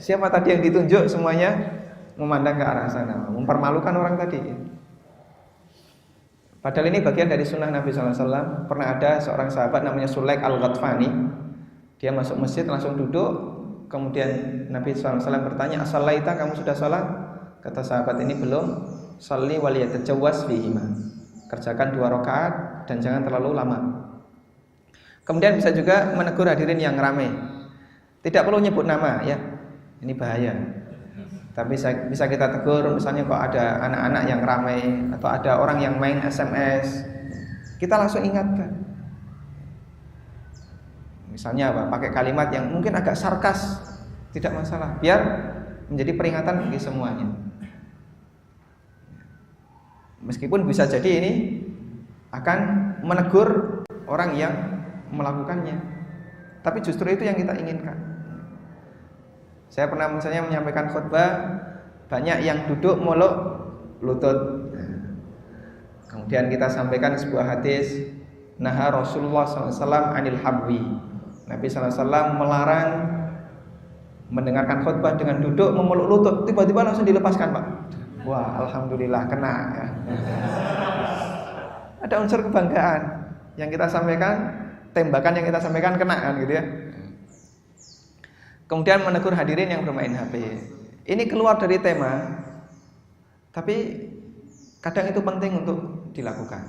Siapa tadi yang ditunjuk, semuanya memandang ke arah sana, mempermalukan orang tadi. Padahal ini bagian dari sunnah Nabi SAW. Pernah ada seorang sahabat namanya Sulaik al-Ghatfani. Dia masuk masjid langsung duduk. Kemudian Nabi SAW bertanya, "As-salaita, kamu sudah sholat?" Kata sahabat ini, "Belum." "Shalli wal yatajawwaz fihima." Kerjakan 2 rakaat dan jangan terlalu lama. Kemudian bisa juga menegur hadirin yang ramai. Tidak perlu nyebut nama ya. Ini bahaya. Tapi bisa kita tegur, misalnya kok ada anak-anak yang ramai atau ada orang yang main SMS, kita langsung ingatkan. Misalnya apa? Pakai kalimat yang mungkin agak sarkas, tidak masalah, biar menjadi peringatan bagi semuanya. Meskipun bisa jadi ini akan menegur orang yang melakukannya, tapi justru itu yang kita inginkan. Saya pernah misalnya menyampaikan khutbah, banyak yang duduk molok lutut. Kemudian kita sampaikan sebuah hadis, naha Rasulullah SAW anil habwi. Nabi SAW melarang mendengarkan khutbah dengan duduk memeluk lutut. Tiba-tiba langsung dilepaskan, Pak. Wah, alhamdulillah kena ya. Ada unsur kebanggaan yang kita sampaikan, tembakan yang kita sampaikan kena kan gitu ya. Kemudian menegur hadirin yang bermain HP. Ini keluar dari tema, tapi kadang itu penting untuk dilakukan.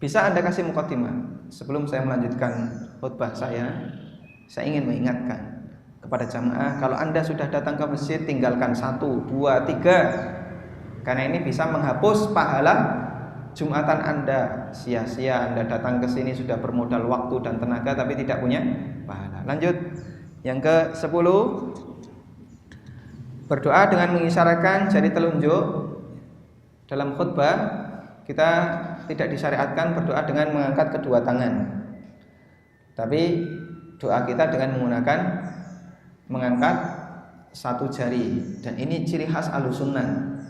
Bisa Anda kasih muqaddimah. Sebelum saya melanjutkan khutbah saya ingin mengingatkan kepada jamaah, kalau Anda sudah datang ke masjid, tinggalkan 1, 2, 3. Karena ini bisa menghapus pahala Jumatan Anda. Sia-sia Anda datang ke sini sudah bermodal waktu dan tenaga tapi tidak punya pahala. Lanjut. Yang ke-10, berdoa dengan mengisyaratkan jari telunjuk. Dalam khutbah kita tidak disyariatkan berdoa dengan mengangkat kedua tangan, tapi doa kita dengan mengangkat 1 jari. Dan ini ciri khas Ahlussunnah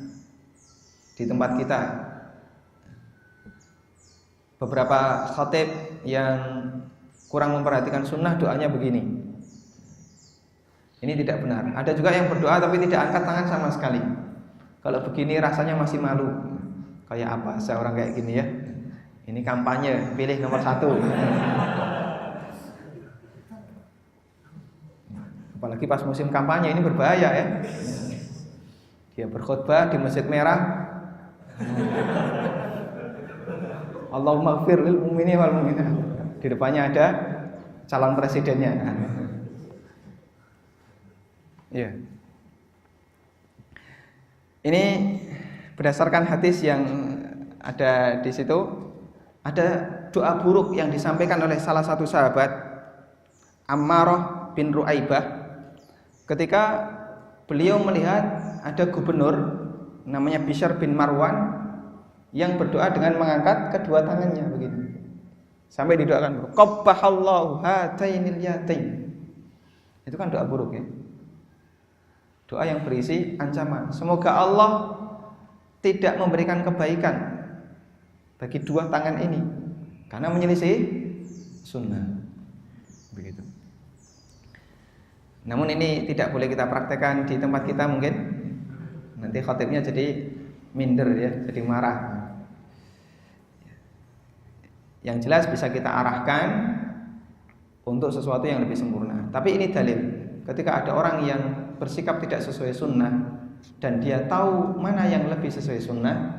di tempat kita. Beberapa khatib yang kurang memperhatikan sunnah doanya begini. Ini tidak benar. Ada juga yang berdoa tapi tidak angkat tangan sama sekali. Kalau begini rasanya masih malu. Kayak apa saya orang kayak gini ya. Ini kampanye, pilih nomor 1. Apalagi pas musim kampanye ini berbahaya ya. Dia berkhutbah di Masjid Merah. Allahumma ighfir lil mu'minin wal mu'minat. Di depannya ada calon presidennya. Iya. Ini berdasarkan hadis yang ada di situ, ada doa buruk yang disampaikan oleh salah satu sahabat, Ammarah bin Ru'aibah, ketika beliau melihat ada gubernur namanya Bishr bin Marwan yang berdoa dengan mengangkat kedua tangannya begitu. Sampai didoakan, qabbahallahu hatainil yatain. Itu kan doa buruk ya. Doa yang berisi ancaman. Semoga Allah tidak memberikan kebaikan bagi dua tangan ini karena menyelisih sunnah. Begitu. Namun ini tidak boleh kita praktekkan di tempat kita mungkin. Nanti khatibnya jadi minder ya, jadi marah. Yang jelas bisa kita arahkan untuk sesuatu yang lebih sempurna. Tapi ini dalil. Ketika ada orang yang bersikap tidak sesuai sunnah dan dia tahu mana yang lebih sesuai sunnah,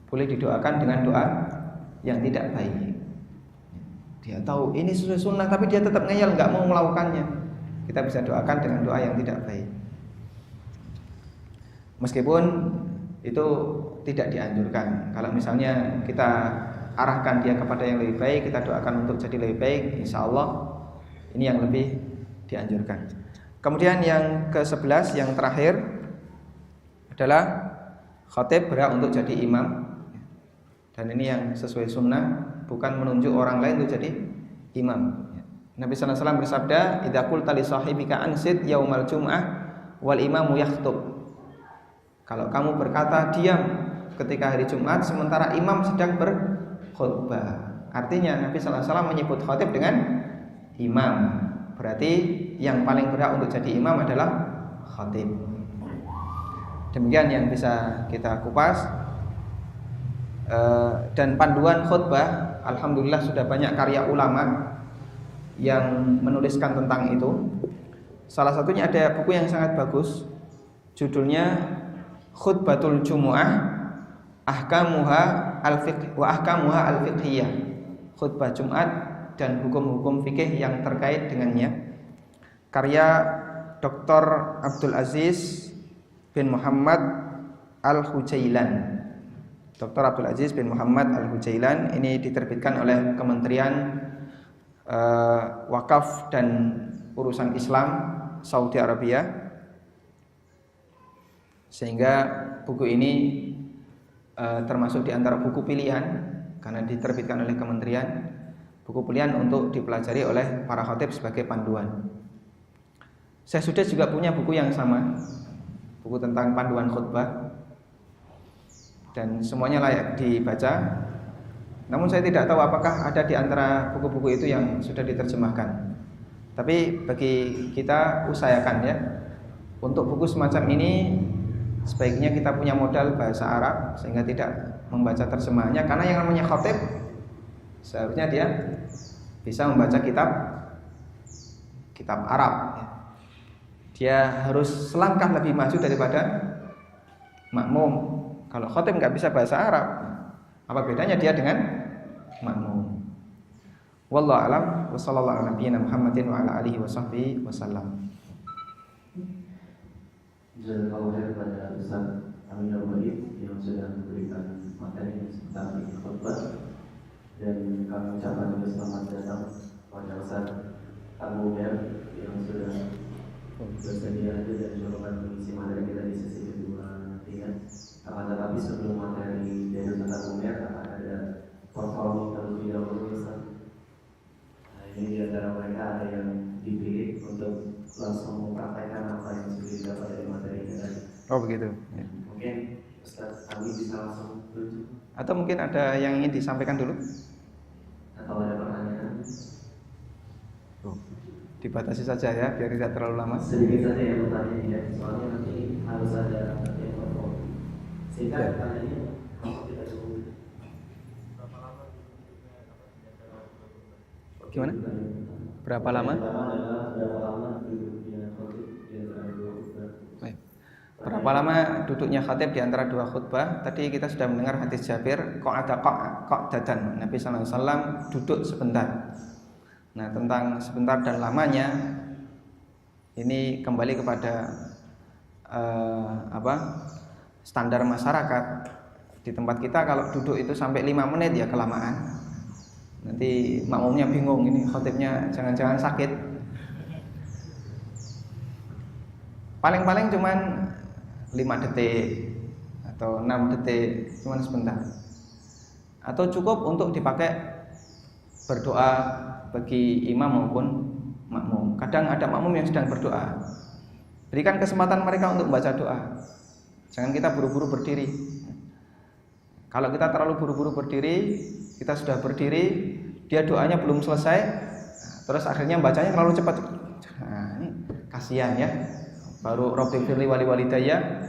boleh didoakan dengan doa yang tidak baik. Dia tahu ini sesuai sunnah tapi dia tetap ngeyel, nggak mau melakukannya. Kita bisa doakan dengan doa yang tidak baik. Meskipun itu tidak dianjurkan. Kalau misalnya kita arahkan dia kepada yang lebih baik, kita doakan untuk jadi lebih baik, insya Allah ini yang lebih dianjurkan. Kemudian yang ke-11 yang terakhir adalah khatib berhak untuk jadi imam. Dan ini yang sesuai sunnah, bukan menunjuk orang lain untuk jadi imam. Nabi sallallahu alaihi wasallam bersabda, "Idza qulta li sahibika ansit yaumal jum'ah wal imamu yakhthub." Kalau kamu berkata diam ketika hari Jumat sementara imam sedang berkhutbah. Artinya Nabi sallallahu alaihi wasallam menyebut khatib dengan imam. Berarti yang paling berhak untuk jadi imam adalah khatib. Demikian yang bisa kita kupas. Dan panduan khutbah, alhamdulillah sudah banyak karya ulama yang menuliskan tentang itu. Salah satunya ada buku yang sangat bagus, judulnya Khutbatul Jumu'ah Ahkamuha al-Fiqh wa Ahkamuha al-Fiqhiyah. Khutbah Jumat dan hukum-hukum fikih yang terkait dengannya. Karya Dr. Abdul Aziz bin Muhammad Al-Hujailan. Dr. Abdul Aziz bin Muhammad Al-Hujailan ini diterbitkan oleh Kementerian Wakaf dan Urusan Islam Saudi Arabia. Sehingga buku ini termasuk di antara buku pilihan karena diterbitkan oleh kementerian, buku pilihan untuk dipelajari oleh para khatib sebagai panduan. Saya sudah juga punya buku yang sama, buku tentang panduan khutbah, dan semuanya layak dibaca. Namun saya tidak tahu apakah ada di antara buku-buku itu yang sudah diterjemahkan. Tapi bagi kita usahakan ya, untuk buku semacam ini sebaiknya kita punya modal bahasa Arab sehingga tidak membaca terjemahannya, karena yang namanya khatib seharusnya dia bisa membaca kitab Arab ya. Dia harus selangkah lebih maju daripada makmum. Kalau khatib nggak bisa bahasa Arab, apa bedanya dia dengan makmum? Wallahu a'lam wa sallallahu ala nabiyyina Muhammadin wa ala alihi wa sahbihi wasallam. Jazakallahu khairan pada Ustaz Amin Al-Walid yang sudah memberikan materi tentang khutbah, dan kami ucapkan juga selamat datang pada Ustaz Abu Mer yang sudah bersedia hadir dan juga mengisi materi kita di sesi kedua ya. Akan tetapi sebelum materi dari Ustaz Abu Mer akan ada performing terlebih dahulu Ustaz. Nah, ini di antara mereka ada yang dipilih untuk langsung mempraktekkan apa yang sudah didapat dari materi kita. Oh begitu ya. Mungkin Ustaz Abi bisa langsung tunjuk. Atau mungkin ada yang ingin disampaikan dulu? Atau ada pertanyaan? Dibatasi saja ya, biar tidak terlalu lama. Sedikit saja yang bertanya ya, soalnya nanti harus ada yang perform. Sehingga ya. Pertanyaannya kita tunggu. Gimana? Berapa lama? Pertama adalah berapa lama duduknya khotib Berapa lama duduknya khatib di antara dua khutbah? Tadi kita sudah mendengar hadis Jabir, qa'datan. Nabi sallallahu alaihi wasallam duduk sebentar. Nah, tentang sebentar dan lamanya ini kembali kepada standar masyarakat. Di tempat kita kalau duduk itu sampai 5 menit ya kelamaan. Nanti makmumnya bingung, ini khatibnya jangan-jangan sakit. Paling-paling cuman 5 detik atau 6 detik, cuman sebentar. Atau cukup untuk dipakai berdoa bagi imam maupun makmum. Kadang ada makmum yang sedang berdoa. Berikan kesempatan mereka untuk membaca doa. Jangan kita buru-buru berdiri. Kalau kita terlalu buru-buru berdiri, kita sudah berdiri, dia doanya belum selesai, terus akhirnya bacanya terlalu cepat. Nah, ini kasihan ya. Baru Rabbi firli wali walidayya,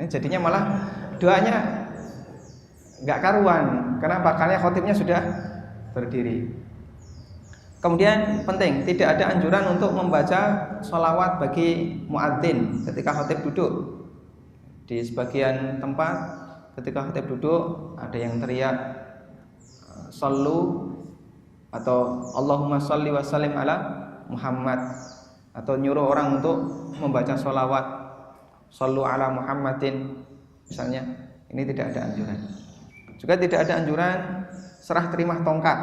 jadinya malah doanya nggak karuan. Kenapa? Karena khotibnya sudah berdiri. Kemudian penting, tidak ada anjuran untuk membaca sholawat bagi muadzin ketika khotib duduk. Di sebagian tempat ketika khotib duduk ada yang teriak shollu atau Allahumma sholli wa sallim ala Muhammad, atau nyuruh orang untuk membaca sholawat shollu ala Muhammadin misalnya. Ini tidak ada anjuran. Juga tidak ada anjuran serah terima tongkat.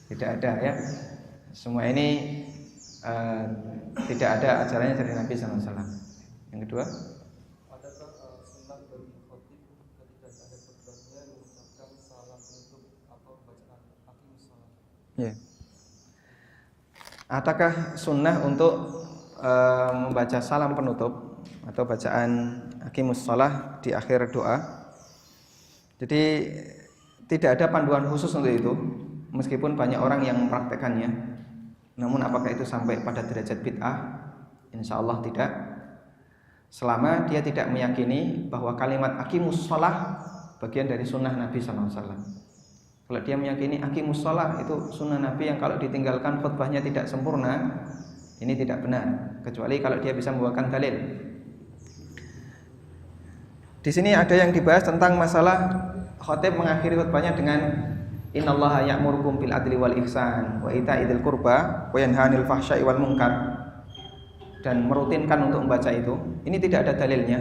Tidak ada ya. Semua ini tidak ada ajarannya dari Nabi SAW. Yang kedua, adakah sunnah bagi khatib ketika ada khutbahnya mengucapkan salam penutup atau bacaan aqimus shalah? ya. Adakah sunnah untuk membaca salam penutup atau bacaan aqimus shalah di akhir doa? Jadi tidak ada panduan khusus untuk itu, meskipun banyak orang yang mempraktekannya. Namun apakah itu sampai pada derajat bid'ah? Insya Allah tidak. Selama dia tidak meyakini bahwa kalimat aqimus shalah bagian dari sunnah Nabi SAW. Kalau dia meyakini aqimus shalah itu sunnah Nabi yang kalau ditinggalkan khutbahnya tidak sempurna, ini tidak benar. Kecuali kalau dia bisa membawakan dalil. Di sini ada yang dibahas tentang masalah khatib mengakhiri khutbahnya dengan innallaha ya'murukum bil adli wal ihsan wa ita'idil qurba wa yanha 'anil fahsya'i wal munkar, dan merutinkan untuk membaca itu. Ini tidak ada dalilnya.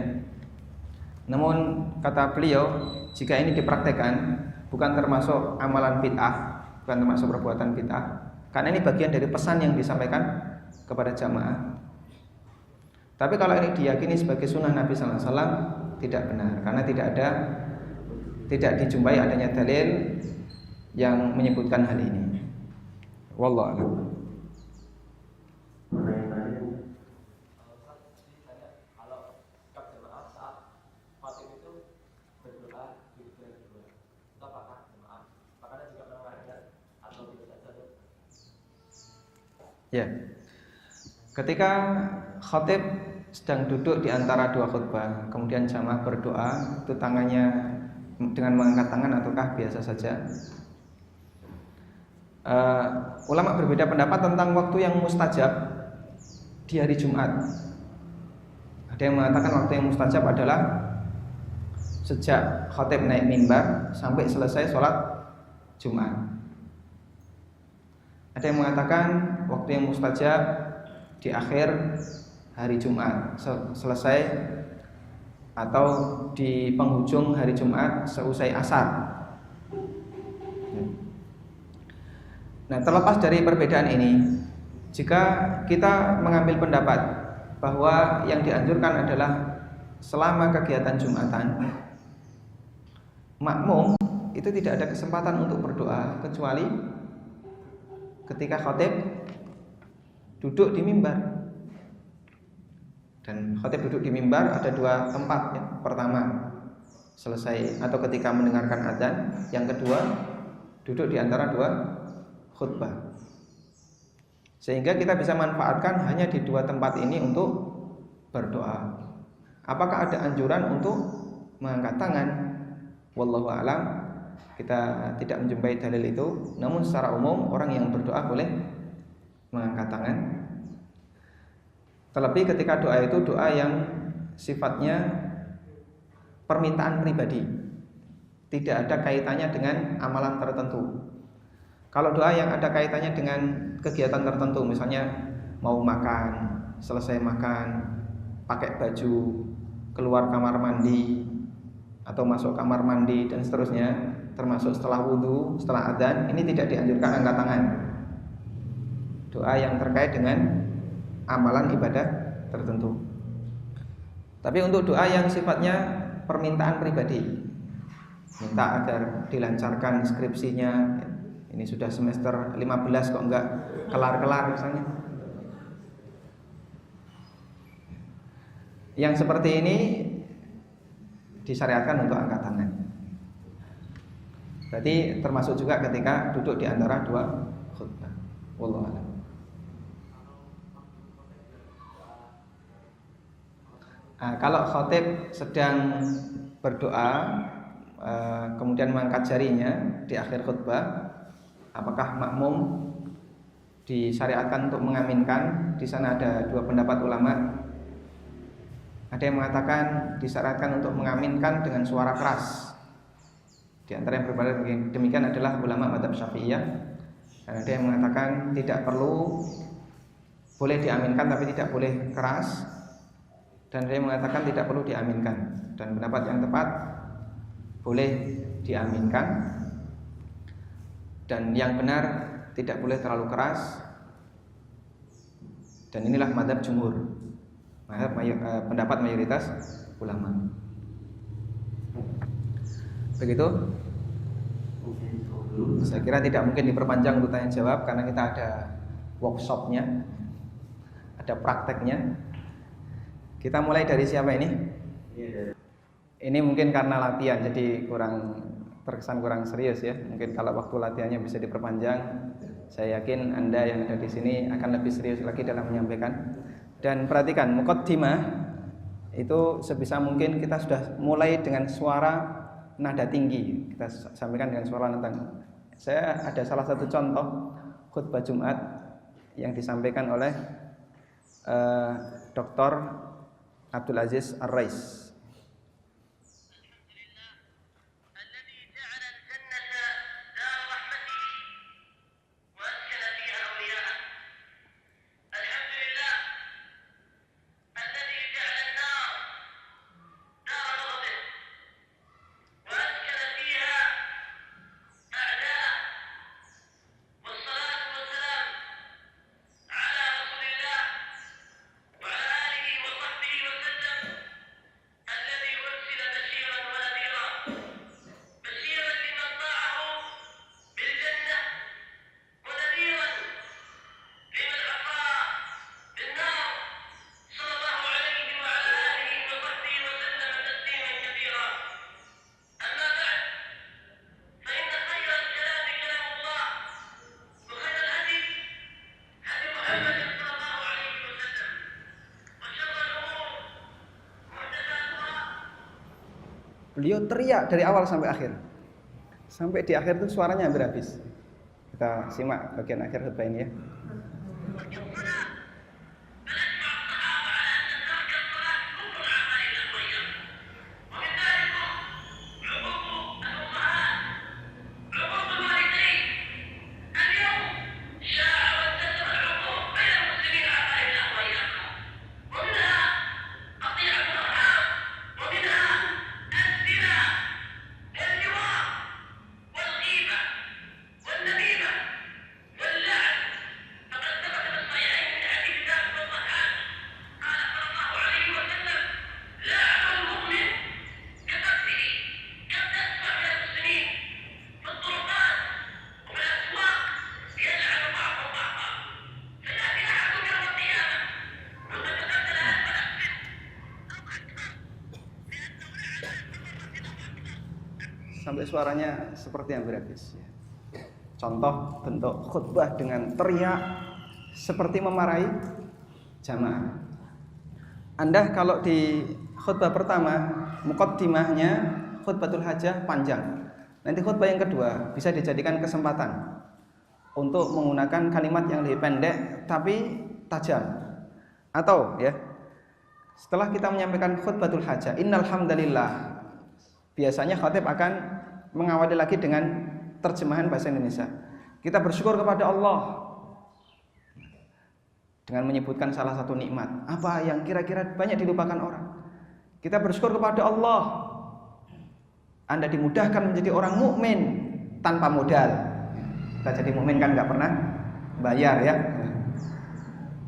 Namun kata beliau, jika ini dipraktekkan bukan termasuk amalan bid'ah, bukan termasuk perbuatan bid'ah, karena ini bagian dari pesan yang disampaikan kepada jamaah. Tapi kalau ini diyakini sebagai sunnah Nabi sallallahu alaihi wasallam, tidak benar, karena tidak dijumpai adanya dalil yang menyebutkan hal ini. Wallahu a'lam. Kalau sikap jemaah saat khatib itu berdoa di putaran kedua, itu apakah jemaah makanya juga mendengarkan atau tidak saja? Ya. Ketika khatib sedang duduk di antara dua khutbah, kemudian jamaah berdoa, itu tangannya dengan mengangkat tangan ataukah biasa saja? Ulama berbeda pendapat tentang waktu yang mustajab di hari Jumat. Ada yang mengatakan waktu yang mustajab adalah sejak khatib naik mimbar sampai selesai sholat Jumat. Ada yang mengatakan waktu yang mustajab di akhir hari Jumat selesai, atau di penghujung hari Jumat seusai asar. Nah, terlepas dari perbedaan ini, jika kita mengambil pendapat bahwa yang dianjurkan adalah selama kegiatan Jumatan, makmum itu tidak ada kesempatan untuk berdoa kecuali ketika khatib duduk di mimbar. Dan khatib duduk di mimbar ada dua tempat ya. Pertama, selesai atau ketika mendengarkan adzan. Yang kedua, duduk di antara dua khutbah. Sehingga kita bisa manfaatkan hanya di dua tempat ini untuk berdoa. Apakah ada anjuran untuk mengangkat tangan? Wallahu a'lam. Kita tidak menjumpai dalil itu. Namun secara umum orang yang berdoa boleh mengangkat tangan. Terlebih ketika doa itu doa yang sifatnya permintaan pribadi, tidak ada kaitannya dengan amalan tertentu. Kalau doa yang ada kaitannya dengan kegiatan tertentu, misalnya mau makan, selesai makan, pakai baju, keluar kamar mandi, atau masuk kamar mandi dan seterusnya, termasuk setelah wudhu, setelah adzan, ini tidak dianjurkan angkat tangan. Doa yang terkait dengan amalan ibadah tertentu. Tapi untuk doa yang sifatnya permintaan pribadi, minta agar dilancarkan skripsinya, ini sudah semester 15 kok enggak kelar-kelar misalnya. Yang seperti ini disyariatkan untuk angkat tangan. Berarti termasuk juga ketika duduk di antara dua khutbah. Wallahu a'lam. Kalau khotib sedang berdoa kemudian mengangkat jarinya di akhir khutbah, apakah makmum disyariatkan untuk mengaminkan? Di sana ada dua pendapat ulama. Ada yang mengatakan disyariatkan untuk mengaminkan dengan suara keras. Di antara yang berpendapat demikian adalah ulama mazhab Syafi'iyah. Dan ada yang mengatakan tidak perlu, boleh diaminkan tapi tidak boleh keras. Dan ada yang mengatakan tidak perlu diaminkan. Dan pendapat yang tepat boleh diaminkan. Dan yang benar tidak boleh terlalu keras. Dan inilah mazhab jumhur, pendapat mayoritas ulama. Begitu. Saya kira tidak mungkin diperpanjang untuk tanya jawab karena kita ada workshopnya, ada prakteknya. Kita mulai dari siapa ini? Ini mungkin karena latihan jadi terkesan kurang serius ya. Mungkin kalau waktu latihannya bisa diperpanjang, saya yakin Anda yang ada di sini akan lebih serius lagi dalam menyampaikan. Dan perhatikan muqaddimah itu sebisa mungkin kita sudah mulai dengan suara nada tinggi. Kita sampaikan dengan suara nantang. Saya ada salah satu contoh khutbah Jumat yang disampaikan oleh Dr. Abdul Aziz Ar-Rais. Beliau teriak dari awal sampai akhir. Sampai di akhir itu suaranya hampir habis. Kita simak bagian akhir khutbah ini ya. Sampai suaranya seperti yang habis. Contoh bentuk khutbah dengan teriak seperti memarahi jamaah. Anda kalau di khutbah pertama muqaddimahnya khutbatul hajah panjang. Nanti khutbah yang kedua bisa dijadikan kesempatan untuk menggunakan kalimat yang lebih pendek tapi tajam. Atau ya, setelah kita menyampaikan khutbatul hajah, innal hamdalillah, biasanya khatib akan mengawali lagi dengan terjemahan bahasa Indonesia. Kita bersyukur kepada Allah dengan menyebutkan salah satu nikmat, apa yang kira-kira banyak dilupakan orang. Kita bersyukur kepada Allah, Anda dimudahkan menjadi orang mukmin tanpa modal. Kita jadi mukmin kan nggak pernah bayar ya.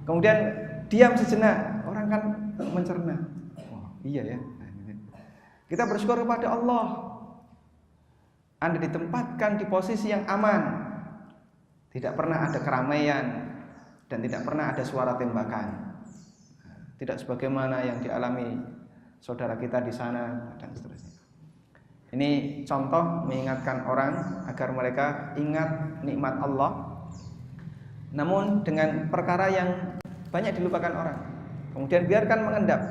Kemudian diam sejenak, orang kan mencerna. Oh, iya ya. Kita bersyukur kepada Allah, Anda ditempatkan di posisi yang aman, tidak pernah ada keramaian dan tidak pernah ada suara tembakan. Tidak sebagaimana yang dialami saudara kita di sana dan seterusnya. Ini contoh mengingatkan orang agar mereka ingat nikmat Allah, namun dengan perkara yang banyak dilupakan orang. Kemudian biarkan mengendap,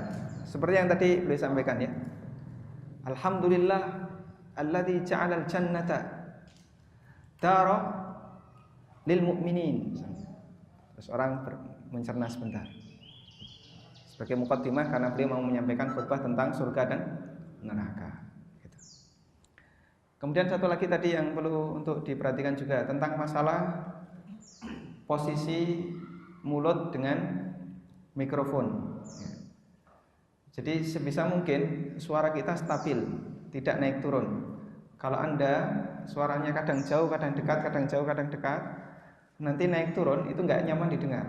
seperti yang tadi beliau sampaikan ya. Alhamdulillah alladzi ja'alal jannata dara lil mu'minin. Terus orang mencerna sebentar sebagai muqaddimah karena beliau mau menyampaikan khutbah tentang surga dan neraka gitu. Kemudian satu lagi tadi yang perlu untuk diperhatikan juga tentang masalah posisi mulut dengan mikrofon. Jadi sebisa mungkin suara kita stabil, tidak naik turun. Kalau Anda suaranya kadang jauh, kadang dekat, kadang jauh, kadang dekat, nanti naik turun itu nggak nyaman didengar.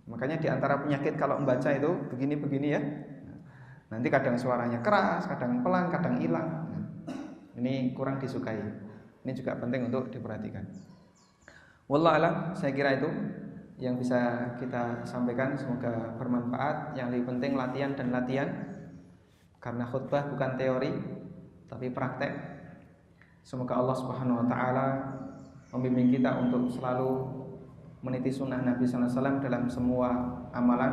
Makanya di antara penyakit kalau membaca itu begini-begini ya. Nanti kadang suaranya keras, kadang pelan, kadang hilang. Ini kurang disukai. Ini juga penting untuk diperhatikan. Wallahu a'lam, saya kira itu yang bisa kita sampaikan, semoga bermanfaat. Yang lebih penting latihan dan latihan, karena khutbah bukan teori tapi praktek. Semoga Allah Subhanahu wa taala membimbing kita untuk selalu meniti sunnah Nabi sallallahu alaihi wasallam dalam semua amalan,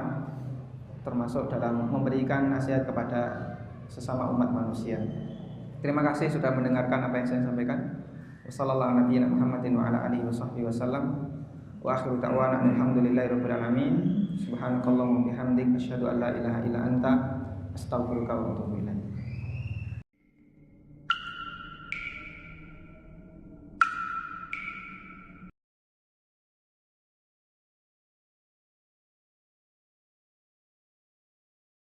termasuk dalam memberikan nasihat kepada sesama umat manusia. Terima kasih sudah mendengarkan apa yang saya sampaikan. Wassallallahu ala Muhammadin wa ala alihi wasallam. Wa akhiru da'wana alhamdulillahirabbil alamin. Subhanakallahumma bihamdik asyhadu an la ilaha illa anta astaghfiruka wa atubu ilaik.